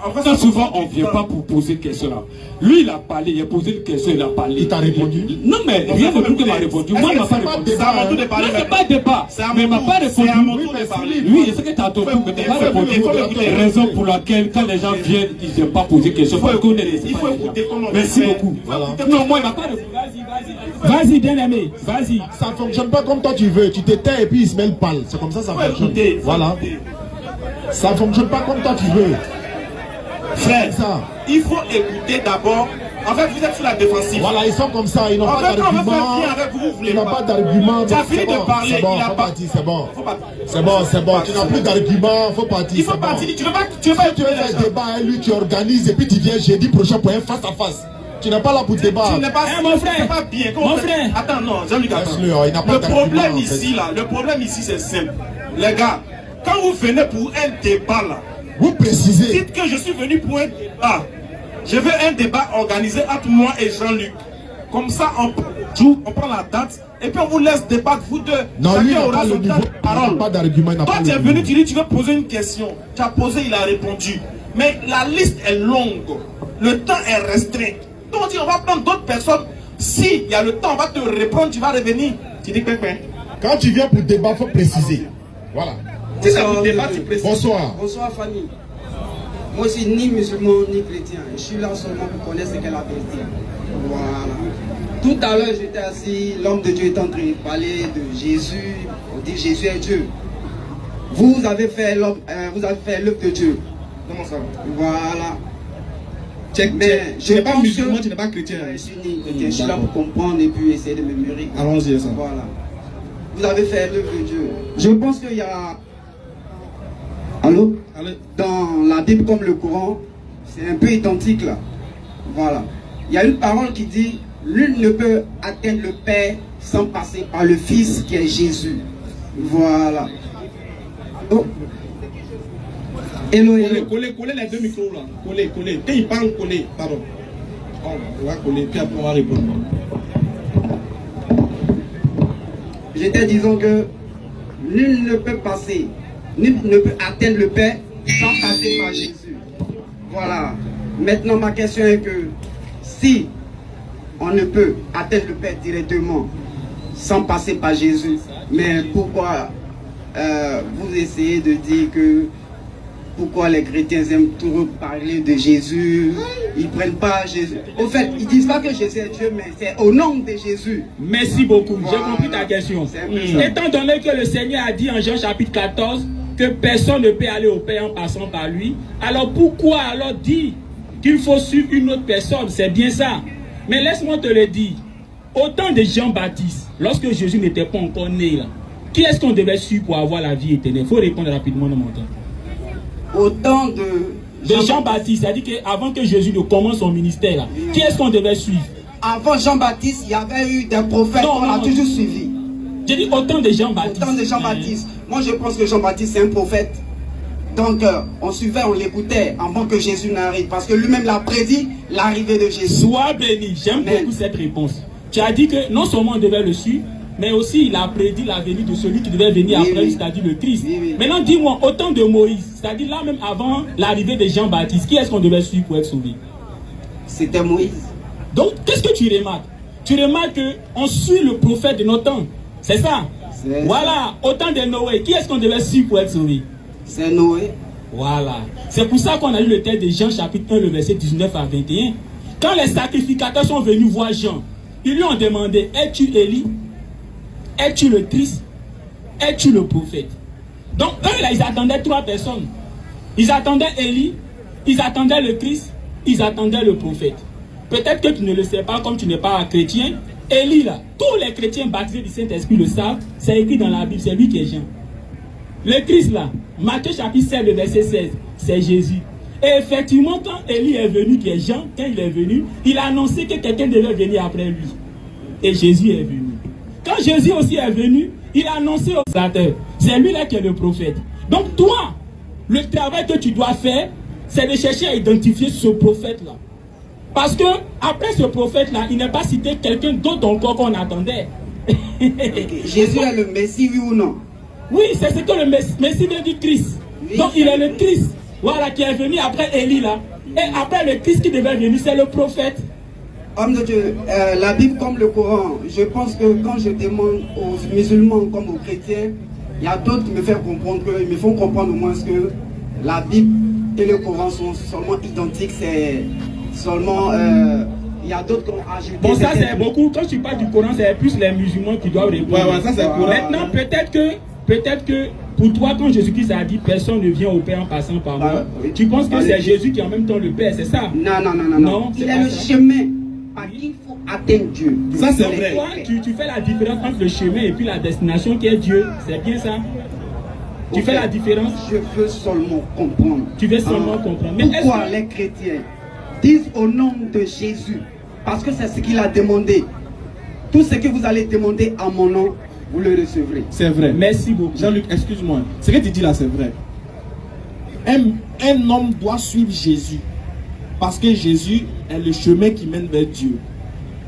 En fait, souvent, on ne vient pas pour poser une question là. Lui, il a parlé, il a posé une question, il a parlé. Il t'a répondu? Non, mais rien de plus qu'il m'a répondu. Moi, il m'a pas répondu. C'est à mon tour de parler. C'est pas débat. Mais il m'a pas répondu. C'est à mon tour de parler. Oui, c'est ce que tu as entendu, mais tu n'as pas répondu. Raison pour laquelle, quand les gens viennent, ils n'aiment pas poser question. Il faut écouter. Merci beaucoup. Non, moi, il m'a pas répondu. Vas-y, bien-aimé, vas-y. Ça ne fonctionne pas comme toi tu veux. Tu te tais et puis Ismaël parle. C'est comme ça fonctionne. Voilà. Ça ne fonctionne pas comme toi tu veux. Frère, il faut écouter d'abord. En fait, vous êtes sur la défensive. Voilà, ils sont comme ça, ils n'ont pas d'argument. Ils n'ont pas d'argument. Tu as fini de parler, c'est bon, faut partir, c'est bon. C'est bon, tu n'as plus d'argument, faut partir. Il faut partir, tu veux faire un débat avec lui, tu organises et puis tu viens jeudi prochain pour un face à face. Tu n'es pas là pour débat. Tu n'es pas, mon frère, pas bien. Mon frère. Attends, non, Jean-Luc, attends. Le problème ici, c'est simple. Les gars, quand vous venez pour un débat là, vous précisez. Dites que je suis venu pour un débat. Je veux un débat organisé entre moi et Jean-Luc. Comme ça, on prend la date et puis on vous laisse débattre, vous deux. Non, lui, il n'a pas le niveau. Il n'a pas d'argument. Toi, tu es venu, tu dis, tu veux poser une question. Tu as posé, il a répondu. Mais la liste est longue. Le temps est restreint. Donc, on dit, on va prendre d'autres personnes. Si il y a le temps, on va te répondre, tu vas revenir. Tu dis, Pépin. Quand tu viens pour débat, il faut préciser. Voilà. Si c'est pour débat, tu précises. Bonsoir. Bonsoir, famille. Moi, je suis ni musulman ni chrétien. Je suis là seulement pour connaître ce qu'est la vérité. Voilà. Tout à l'heure, j'étais assis, l'homme de Dieu est en train de parler de Jésus. On dit Jésus est Dieu. Vous avez fait l'œuvre de Dieu. Comment ça? Voilà. Mais je n'es pas musulman, tu n'es pas chrétien. Je suis ni chrétien. Je suis là pour comprendre et puis essayer de me mûrir. Allons-y, ça. Voilà. Vous avez fait l'œuvre de Dieu. Je pense qu'il y a... Allô? Dans la Bible comme le Coran, c'est un peu identique là. Voilà. Il y a une parole qui dit, nul ne peut atteindre le Père sans passer par le Fils qui est Jésus. Voilà. Oh. Hello, hello. Collez les deux micros là. Collez. Quand il parle, collez. Pardon. On va coller, puis après on va répondre. j'étais disant que nul ne peut passer, nul ne peut atteindre le Père sans passer par Jésus. Voilà. Maintenant, ma question est que si on ne peut atteindre le Père directement sans passer par Jésus, mais pourquoi vous essayez de dire que pourquoi les chrétiens aiment toujours parler de Jésus, ils ne prennent pas Jésus. Au fait, ils ne disent pas que Jésus est Dieu, mais c'est au nom de Jésus. Merci beaucoup, j'ai compris ta question. Étant donné que le Seigneur a dit en Jean chapitre 14 que personne ne peut aller au Père en passant par lui, alors pourquoi alors dire qu'il faut suivre une autre personne? C'est bien ça. Mais laisse-moi te le dire, au temps de Jean-Baptiste, lorsque Jésus n'était pas encore né là, qui est-ce qu'on devait suivre pour avoir la vie éternelle? Il faut répondre rapidement dans mon temps. Au temps de Jean-Baptiste, c'est-à-dire qu'avant que Jésus ne commence son ministère là, qui est-ce qu'on devait suivre? Avant Jean-Baptiste, il y avait eu des prophètes qu'on a toujours suivis. J'ai dit au temps de Jean-Baptiste. Au temps de Jean-Baptiste. Moi je pense que Jean-Baptiste c'est un prophète. Donc on suivait, on l'écoutait avant que Jésus n'arrive. Parce que lui-même l'a prédit l'arrivée de Jésus. Sois béni, j'aime beaucoup cette réponse. Tu as dit que non seulement on devait le suivre, mais aussi il a prédit la venue de celui qui devait venir après, c'est-à-dire le Christ. Maintenant dis-moi, au temps de Moïse, c'est-à-dire là même avant l'arrivée de Jean-Baptiste, qui est-ce qu'on devait suivre pour être sauvé? C'était Moïse. Donc qu'est-ce que tu remarques? Tu remarques qu'on suit le prophète de notre temps. C'est ça? Voilà, au temps de Noé, qui est-ce qu'on devait suivre pour être sauvé? C'est Noé. Voilà. C'est pour ça qu'on a lu le texte de Jean chapitre 1, le verset 19 à 21. Quand les sacrificateurs sont venus voir Jean, ils lui ont demandé, es-tu Élie? Es-tu le Christ? Es-tu le prophète? Donc eux là, ils attendaient trois personnes. Ils attendaient Élie, ils attendaient le Christ, ils attendaient le prophète. Peut-être que tu ne le sais pas, comme tu n'es pas chrétien. Élie là, tous les chrétiens baptisés du Saint-Esprit le savent, c'est écrit dans la Bible, c'est lui qui est Jean. Le Christ là, Matthieu chapitre 7, le verset 16, c'est Jésus. Et effectivement, quand Élie est venu, qui est Jean, quand il est venu, il a annoncé que quelqu'un devait venir après lui. Et Jésus est venu. Quand Jésus aussi est venu, il a annoncé aux auteurs, c'est lui là qui est le prophète. Donc toi, le travail que tu dois faire, c'est de chercher à identifier ce prophète là. Parce que après ce prophète là, il n'est pas cité quelqu'un d'autre encore qu'on attendait. Jésus est le Messie, oui ou non? Oui, c'est ce que le Messie veut dire Christ. Oui, donc il est le Christ. Voilà, qui est venu après Élie là. Et après le Christ qui devait venir, c'est le prophète. Homme de Dieu, la Bible comme le Coran, je pense que quand je demande aux musulmans comme aux chrétiens, il y a d'autres qui me font comprendre que, ils me font comprendre au moins que la Bible et le Coran sont seulement identiques, c'est seulement, il y a d'autres qui ont ajouté. Bon, ça c'est beaucoup, quand tu parles du Coran, c'est plus les musulmans qui doivent répondre. Ouais, ça c'est Coran. Maintenant, peut-être que pour toi, quand Jésus-Christ a dit personne ne vient au Père en passant par moi, tu penses que c'est Jésus qui est en même temps le Père, c'est ça? Non. Il est le chemin par qui il faut atteindre Dieu. Ça c'est vrai. Toi, tu fais la différence entre le chemin et puis la destination qui est Dieu, c'est bien ça? Tu fais la différence? Je veux seulement comprendre. Tu veux seulement comprendre. Mais pourquoi les chrétiens disent au nom de Jésus? Parce que c'est ce qu'il a demandé. Tout ce que vous allez demander à mon nom, vous le recevrez. C'est vrai. Merci beaucoup. Jean-Luc, excuse-moi. Ce que tu dis là, c'est vrai. Un homme doit suivre Jésus. Parce que Jésus est le chemin qui mène vers Dieu.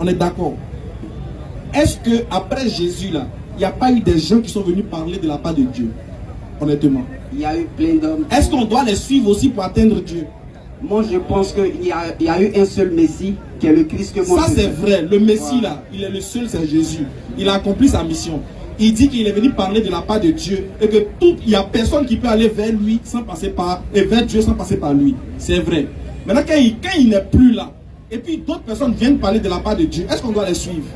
On est d'accord? Est-ce que après Jésus là, il n'y a pas eu des gens qui sont venus parler de la part de Dieu? Honnêtement. Il y a eu plein d'hommes. Est-ce qu'on doit les suivre aussi pour atteindre Dieu? Moi je pense qu'il y a eu un seul Messie qui est le Christ que moi. Ça c'est vrai. Le Messie là, il est le seul, c'est Jésus. Il a accompli sa mission. Il dit qu'il est venu parler de la part de Dieu et que il n'y a personne qui peut aller vers lui sans passer par, et vers Dieu sans passer par lui. C'est vrai. Maintenant quand il n'est plus là, et puis d'autres personnes viennent parler de la part de Dieu, est-ce qu'on doit les suivre?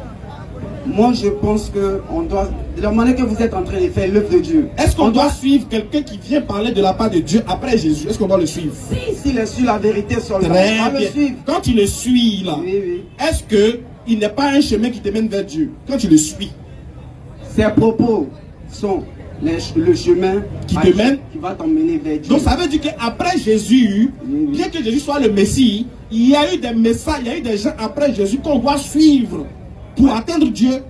Moi je pense qu'on doit, de la manière que vous êtes en train de faire l'œuvre de Dieu. Est-ce qu'on doit suivre quelqu'un qui vient parler de la part de Dieu après Jésus? Est-ce qu'on doit le suivre? S'il est sur la vérité seulement, on va le suivre. Quand tu le suis là, est-ce qu'il n'est pas un chemin qui te mène vers Dieu? Quand tu le suis, ses propos sont le chemin qui te mène, qui va t'emmener vers Dieu. Donc ça veut dire qu'après Jésus, bien que Jésus soit le Messie, il y a eu des messages, il y a eu des gens après Jésus qu'on doit suivre pour atteindre Dieu.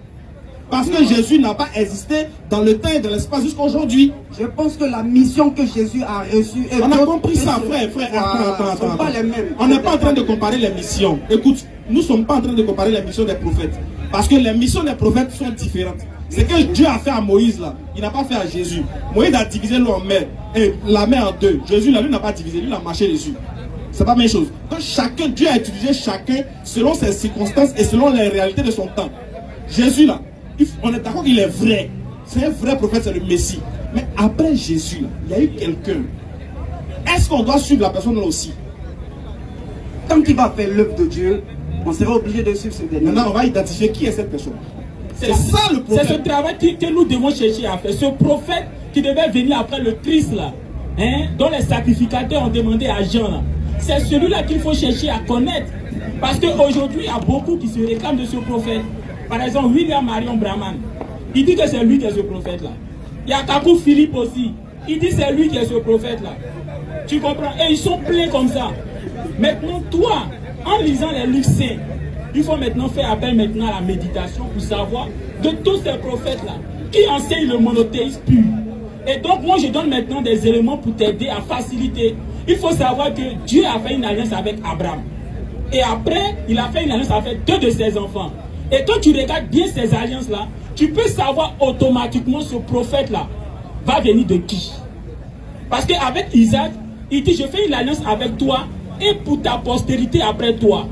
Parce que Jésus n'a pas existé dans le temps et dans l'espace jusqu'à aujourd'hui. Je pense que la mission que Jésus a reçue... On a compris ça, frère. Attends. Pas les mêmes. On n'est pas en train de comparer les missions. Écoute, nous ne sommes pas en train de comparer les missions des prophètes. Parce que les missions des prophètes sont différentes. Ce que Dieu a fait à Moïse là, il n'a pas fait à Jésus. Moïse a divisé l'eau en mer, et la mer en deux. Jésus là, lui n'a pas divisé, lui il a marché dessus. C'est pas la même chose. Donc chacun, Dieu a utilisé chacun selon ses circonstances et selon les réalités de son temps. Jésus là, on est d'accord qu'il est vrai. C'est un vrai prophète, c'est le Messie. Mais après Jésus là, il y a eu quelqu'un. Est-ce qu'on doit suivre la personne là aussi? Tant qu'il va faire l'œuvre de Dieu, on sera obligé de suivre ce dernier. Maintenant, on va identifier qui est cette personne. C'est ça le problème. C'est ce travail que nous devons chercher à faire. Ce prophète qui devait venir après le Christ là, hein, dont les sacrificateurs ont demandé à Jean là. C'est celui-là qu'il faut chercher à connaître. Parce qu'aujourd'hui, il y a beaucoup qui se réclament de ce prophète. Par exemple, William Marion Brahman, il dit que c'est lui qui est ce prophète-là. Il y a Kakou Philippe aussi, il dit que c'est lui qui est ce prophète-là. Tu comprends? Et ils sont pleins comme ça. Maintenant, toi, en lisant les livres saints, il faut maintenant faire appel maintenant à la méditation pour savoir de tous ces prophètes-là qui enseignent le monothéisme pur. Et donc, moi, je donne maintenant des éléments pour t'aider à faciliter. Il faut savoir que Dieu a fait une alliance avec Abraham. Et après, il a fait une alliance avec 2 de ses enfants. Et quand tu regardes bien ces alliances-là, tu peux savoir automatiquement ce prophète-là va venir de qui. Parce qu'avec Isaac, il dit, je fais une alliance avec toi et pour ta postérité après toi.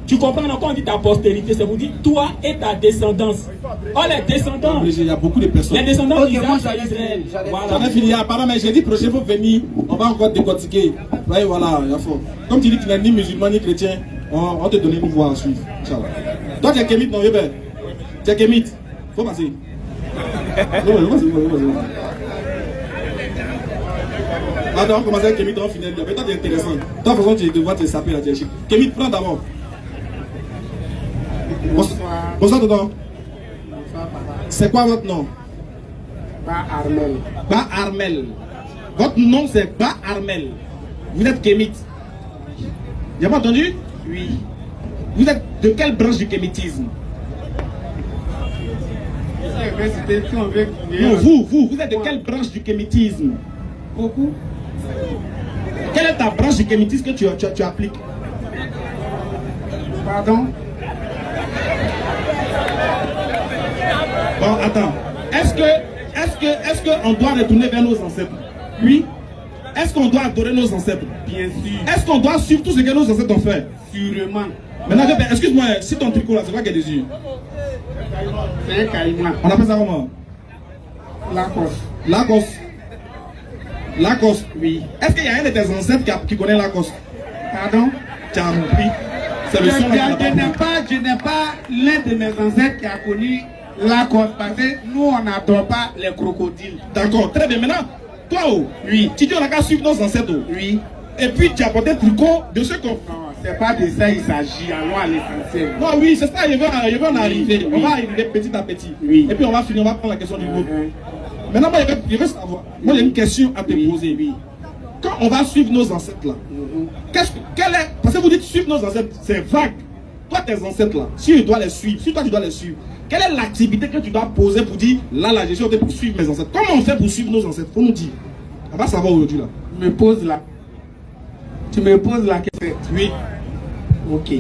Tu comprends? Quand on dit ta postérité, c'est pour dire toi et ta descendance. Oh, les descendants. Il y a beaucoup de personnes. Les descendants d'Isaac, c'est Israël. J'en ai fini. Pardon, mais j'ai dit prochain faut venir. On va encore décortiquer. Ouais, voilà, il faut. Comme tu dis que tu n'es ni musulman ni chrétien, on te donne une voie à suivre. Inch'Allah. Toi, tu es kémite, non, Yébé? Tu es kémite. Faut passer. Non, vas-y. Attends, on commence avec Kémite, on finit. Mais toi, tu es intéressant. De toute façon, tu devras te saper la tête. Kémite, prends d'abord. Bonsoir, tonton. C'est quoi votre nom? Ba Armel. Ba Armel. Votre nom c'est Ba Armel. Vous êtes kémite. Vous avez entendu? Oui. Vous êtes de quelle branche du kémitisme? Non, vous êtes de quelle branche du kémitisme? Beaucoup. Quelle est ta branche du kémitisme que tu appliques? Pardon? Bon, attends. Est-ce qu'on doit retourner vers nos ancêtres? Oui. Est-ce qu'on doit adorer nos ancêtres? Bien sûr. Est-ce qu'on doit suivre tout ce que nos ancêtres ont fait? Sûrement. Maintenant, excuse-moi, si ton tricot là, c'est quoi qu'il y a dessus? C'est un caïman. On appelle ça comment? Lacoste. Lacoste? Oui. Est-ce qu'il y a un de tes ancêtres qui connaît Lacoste? Pardon? Tu as compris? C'est le son je n'ai pas l'un de mes ancêtres qui a connu Lacoste parce que nous on n'adore pas les crocodiles. D'accord, très bien. Maintenant, toi, oui. Tu dis on a qu'à suivre nos ancêtres. Oui. Et puis tu as porté un tricot de ce qu'on. Non, c'est pas de ça il s'agit, allons à l'essentiel. Non, oui, c'est ça, il va en arriver. Oui. On va arriver petit à petit. Oui. Et puis on va finir, on va prendre la question du groupe. Maintenant, moi, je veux savoir. Moi, j'ai une question à te poser. Oui. Quand on va suivre nos ancêtres là, parce que vous dites suivre nos ancêtres, c'est vague. Toi, tes ancêtres là, si tu dois les suivre, si toi tu dois les suivre, quelle est l'activité que tu dois poser pour dire là, je suis en train pour suivre mes ancêtres? Comment on fait pour suivre nos ancêtres? Faut nous dire. On va savoir aujourd'hui là. Tu me poses la question. Oui. Ok.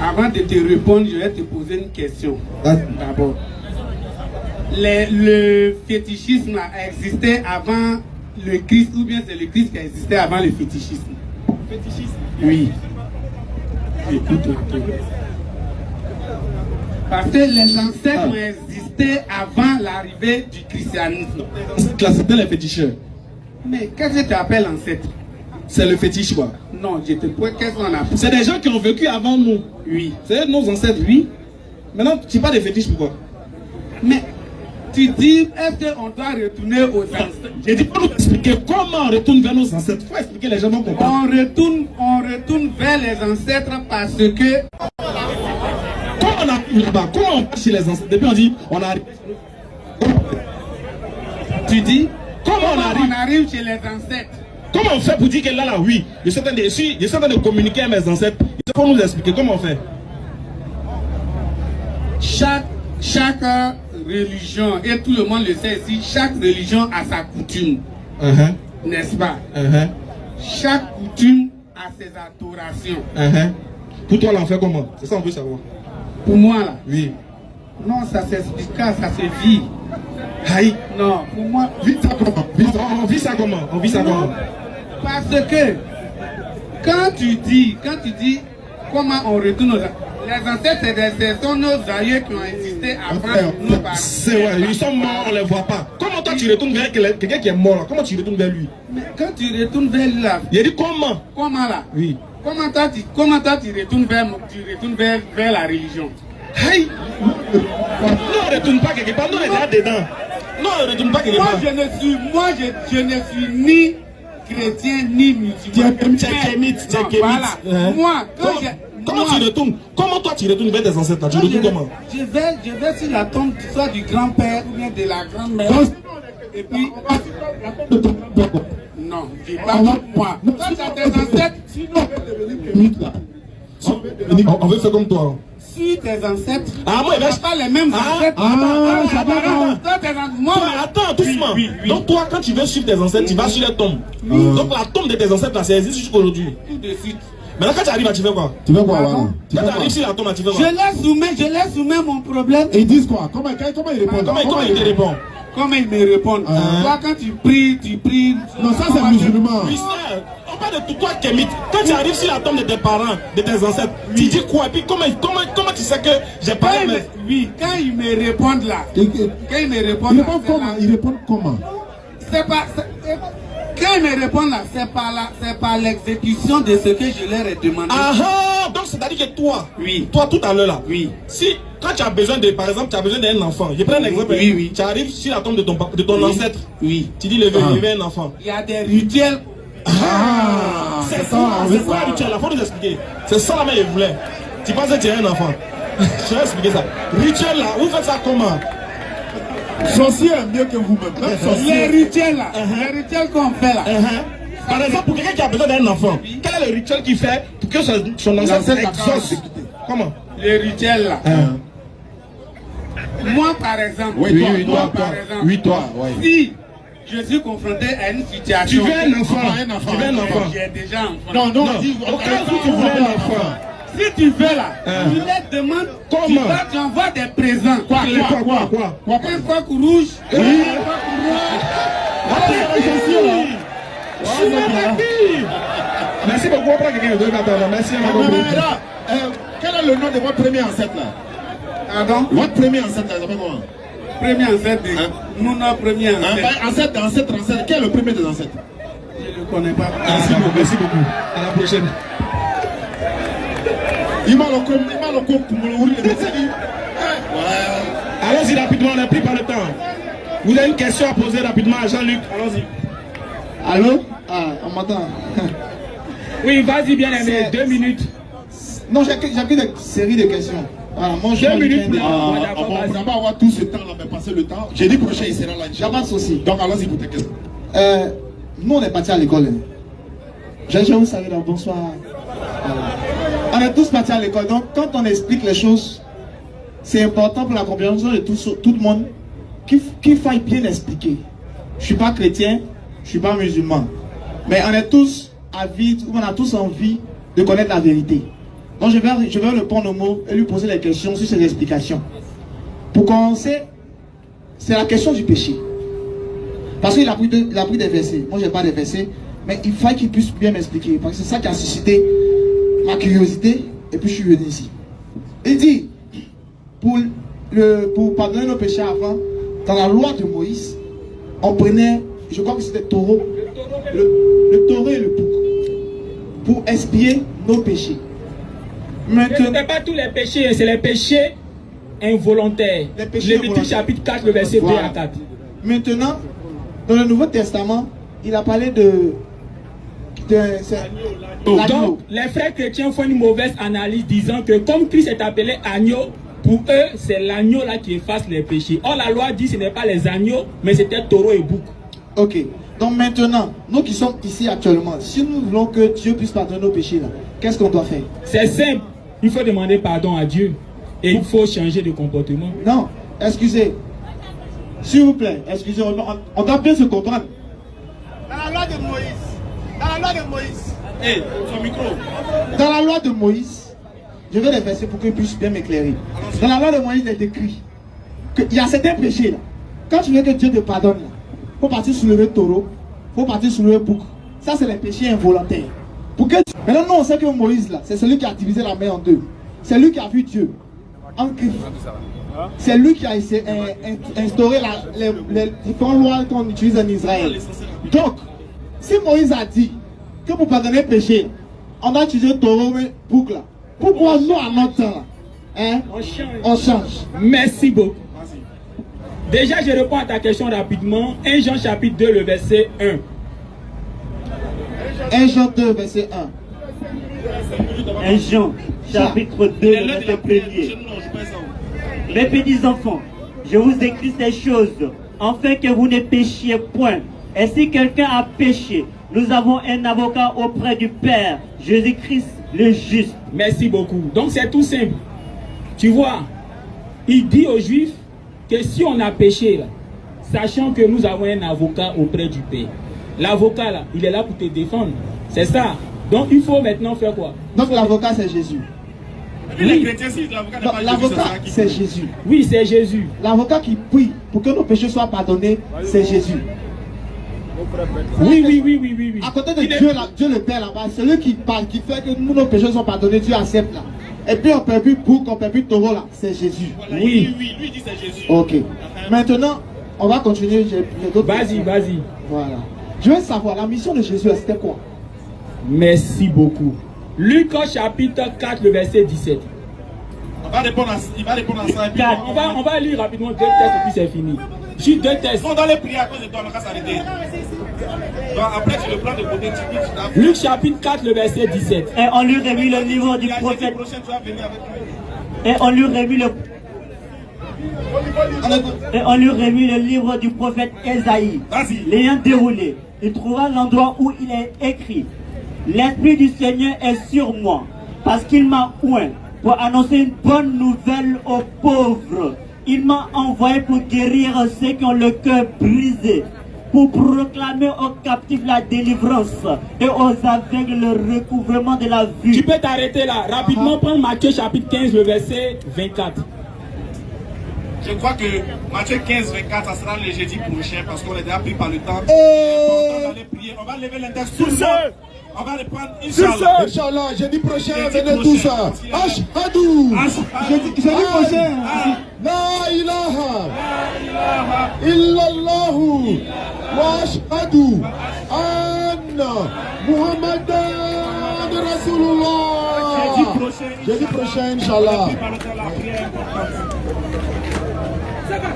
Avant de te répondre, je vais te poser une question. D'abord. Le fétichisme a existé avant le Christ ou bien c'est le Christ qui a existé avant le fétichisme? Fétichisme? Oui. Écoute. Parce que les ancêtres ont existé avant l'arrivée du christianisme. C'était les féticheurs. Mais qu'est-ce que tu appelles ancêtre? C'est le fétiche quoi? Non, je te pose qu'est-ce qu'on appelle? C'est des gens qui ont vécu avant nous. Oui. C'est nos ancêtres. Oui. Maintenant, tu parles des fétiches pourquoi? Mais tu dis, est-ce qu'on doit retourner aux ancêtres? J'ai dit, pour nous expliquer comment on retourne vers nos ancêtres. Il faut expliquer, les gens vont comprendre. On retourne vers les ancêtres parce que... Comment on arrive là-bas? Comment on passe chez les ancêtres? Depuis on dit, on arrive. Tu dis, comment on arrive chez les ancêtres? Comment on fait pour dire que là, oui, je suis en train de communiquer à mes ancêtres? Il faut nous expliquer comment on fait. Chaque religion, et tout le monde le sait ici, chaque religion a sa coutume. N'est-ce pas? Chaque coutume a ses adorations. Pour toi, là, on fait comment? C'est ça qu'on veut savoir. Pour moi, là? Oui. Non, ça s'explique, ça se vit. Aïe. Non, pour moi... Vite ça comment? On vit ça comment? On vit ça comment? Parce que, quand tu dis comment on retourne aux... Les ancêtres, ce sont nos aïeux qui ont insisté à prendre nos parents. C'est vrai, ils sont morts, on ne les voit pas. Comment toi tu retournes vers quelqu'un qui est mort là? Comment tu retournes vers lui? Mais quand tu retournes vers lui là... Il a dit comment? Comment là? Oui. Comment toi tu retournes vers la religion? Aïe! Non, on ne retourne pas quelque part, nous on est là dedans. Non, on ne retourne pas quelque part. Moi je ne suis ni chrétien ni musulman. Tu es kémite, tu es kémite. Voilà. Moi, comment tu retournes? Comment toi tu retournes vers tes ancêtres là? Tu retournes comment? Je vais sur la tombe soit du grand-père ou bien de la grand-mère. Et puis... Non, je dis pas moi. Quand tu as tes ancêtres, sinon on veut devenir kémite là. On veut faire comme toi. Si tes ancêtres, moi, il pas les mêmes ancêtres. Attends, doucement. Donc toi, quand tu veux suivre tes ancêtres, tu vas sur les tombes. Donc la tombe de tes ancêtres là, ça existe jusqu'à aujourd'hui. Tout de suite. Maintenant quand tu arrives, tu fais quoi? Tu fais quoi, voilà? Quand tu arrives sur la tombe, tu fais quoi? Je les soumets mon problème. Et ils disent quoi? Comment ils répondent? Comment ils te répondent? Comment ils me répondent? Toi, quand tu pries. Non, ça c'est musulman. Oui, ça. On parle de toi, Kémite. Quand tu arrives sur la tombe de tes parents, de tes ancêtres, tu dis quoi? Et puis comment tu sais que j'ai pas aimé? Oui, quand ils me répondent là. Quand ils me répondent là. Ils répondent comment? C'est pas. Quand ils me répondent là, c'est pas l'exécution de ce que je leur ai demandé. Ah, donc c'est-à-dire que toi, toi tout à l'heure là, si quand tu as besoin de, par exemple, tu as besoin d'un enfant, je prends un exemple, tu arrives sur la tombe de ton ancêtre, tu dis lever un enfant. Il y a des rituels. C'est ça le rituel, il faut nous expliquer. C'est ça la mère elle voulait. Tu penses que tu es un enfant? Je vais expliquer ça. Rituel là, vous faites ça comment? Sorcier est mieux que vous-même. Les rituels là, les rituels qu'on fait là. Par exemple, pour quelqu'un qui a besoin d'un enfant, quel est le rituel qu'il fait pour que son ancêtre exauce? Comment? Les rituels là. Moi par exemple, si je suis confronté à une situation. Tu veux un enfant? J'ai déjà un enfant. Non, au cas où tu veux un enfant. Si tu veux là, tu les demandes comment? Tu envoies des présents. Quoi? Un coq rouge. Merci beaucoup. Merci. Quel est le nom de votre premier ancêtre là? Pardon? Votre premier ancêtre là, ça s'appelle comment? Premier ancêtre, nous notre premier ancêtre. Ancêtre, quel est le premier des ancêtres? Je ne le connais pas. Merci beaucoup. À la prochaine. Allons-y rapidement, on n'a plus pas le temps. Vous avez une question à poser rapidement à Jean-Luc. Allons-y. Allô? On m'entend. Oui, vas-y bien aimé, 2 minutes. Non, j'ai pris une série de questions. Voilà, moi, 2 minutes. On va pas avoir tout ce temps là, mais passer le temps. Jeudi prochain, il sera là. Il n'y a pas de souci. Donc allons-y pour tes questions. Nous, on est partis à l'école. Je vous salue, bonsoir. On est tous partis à l'école. Donc, quand on explique les choses, c'est important pour la compréhension de tout le monde qu'il faille bien expliquer. Je ne suis pas chrétien, je ne suis pas musulman. Mais on est tous avides, on a tous envie de connaître la vérité. Donc, je vais répondre aux mots et lui poser des questions sur ces explications. Pour commencer, c'est la question du péché. Parce qu'il a pris des versets. Moi, je n'ai pas des versets. Mais il faut qu'il puisse bien m'expliquer. Parce que c'est ça qui a suscité ma curiosité. Et puis, je suis venu ici. Il dit, pour pardonner nos péchés avant, dans la loi de Moïse, on prenait, je crois que c'était le taureau et le bouc, pour expier nos péchés. Ce n'est pas tous les péchés, c'est les péchés involontaires. Lévitique chapitre 4, le verset 2 à 4. Maintenant, dans le Nouveau Testament, il a parlé de donc, les frères chrétiens font une mauvaise analyse disant que comme Christ est appelé agneau, pour eux, c'est l'agneau là qui efface les péchés. Or, la loi dit que ce n'est pas les agneaux, mais c'était taureau et bouc. Ok. Donc maintenant, nous qui sommes ici actuellement, si nous voulons que Dieu puisse pardonner nos péchés là, qu'est-ce qu'on doit faire? C'est simple. Il faut demander pardon à Dieu. Et il faut changer de comportement. Non, excusez. S'il vous plaît, excusez, on doit bien se comprendre. Dans la loi de Moïse. Son micro. Dans la loi de Moïse, je vais les verser pour qu'ils puissent bien m'éclairer. Dans la loi de Moïse, il est écrit qu'il y a certains péchés là. Quand tu veux que Dieu te pardonne, il faut partir soulever le taureau, il faut partir soulever le bouc. Ça, c'est les péchés involontaires. Maintenant, nous, on sait que Moïse, là, c'est celui qui a divisé la mer en deux. C'est lui qui a vu Dieu en Christ. C'est lui qui a instauré les différentes lois qu'on utilise en Israël. Donc, si Moïse a dit que pour pardonner le péché, on a utilisé le taureau et bouc là, pourquoi nous, à notre temps, hein, on change? Merci beaucoup. Déjà, je réponds à ta question rapidement. 1 Jean chapitre 2, le verset 1. 1 Jean 2, verset 1. 1 Jean chapitre 2, verset 1er. Mes petits enfants, je vous écris ces choses, afin que vous ne péchiez point. Et si quelqu'un a péché, nous avons un avocat auprès du Père, Jésus-Christ le juste. Merci beaucoup. Donc c'est tout simple. Tu vois, il dit aux Juifs que si on a péché, là, sachant que nous avons un avocat auprès du Père, l'avocat là, il est là pour te défendre. C'est ça. Donc il faut maintenant faire quoi? Donc l'avocat c'est Jésus. Oui. L'avocat c'est Jésus. Oui, c'est Jésus. L'avocat qui prie pour que nos péchés soient pardonnés, c'est Jésus. Oui. À côté de Dieu, Dieu le Père là-bas, c'est lui qui parle, qui fait que nos péchés sont pardonnés, Dieu accepte là. Et puis on peut plus bouc, on peut plus taureau là, c'est Jésus. Voilà, oui, lui dit c'est Jésus. Ok. Maintenant, on va continuer. Vas-y. Voilà. Je veux savoir, la mission de Jésus, c'était quoi? Merci beaucoup. Luc chapitre 4, le verset 17. Il va répondre à ça. Et puis on va lire rapidement 2 textes et puis c'est fini. Juste 2 textes. On doit les prier à cause de toi, on va s'arrêter. Donc après tu le prends de côté, tu Luc chapitre 4, le verset 17. Et on lui remet le livre du prophète. Et on lui remet le livre du prophète Ésaïe. L'ayant déroulé, il trouva l'endroit où il est écrit: l'Esprit du Seigneur est sur moi, parce qu'il m'a oint pour annoncer une bonne nouvelle aux pauvres. Il m'a envoyé pour guérir ceux qui ont le cœur brisé, pour proclamer aux captifs la délivrance et aux aveugles le recouvrement de la vue. Tu peux t'arrêter là. Rapidement, prends Matthieu chapitre 15, le verset 24. Je crois que Matthieu 15, 24, ça sera le jeudi prochain parce qu'on est déjà pris par le temps. On va prier. On va lever l'index tout le monde. On va reprendre Inch'Allah. Inch'Allah, jeudi prochain, venez tous. Ashhadu. Jeudi prochain. La ilaha illallahu wa ashhadu anna Muhammadan Rasulullah. Jeudi prochain, Inch'Allah. Saka.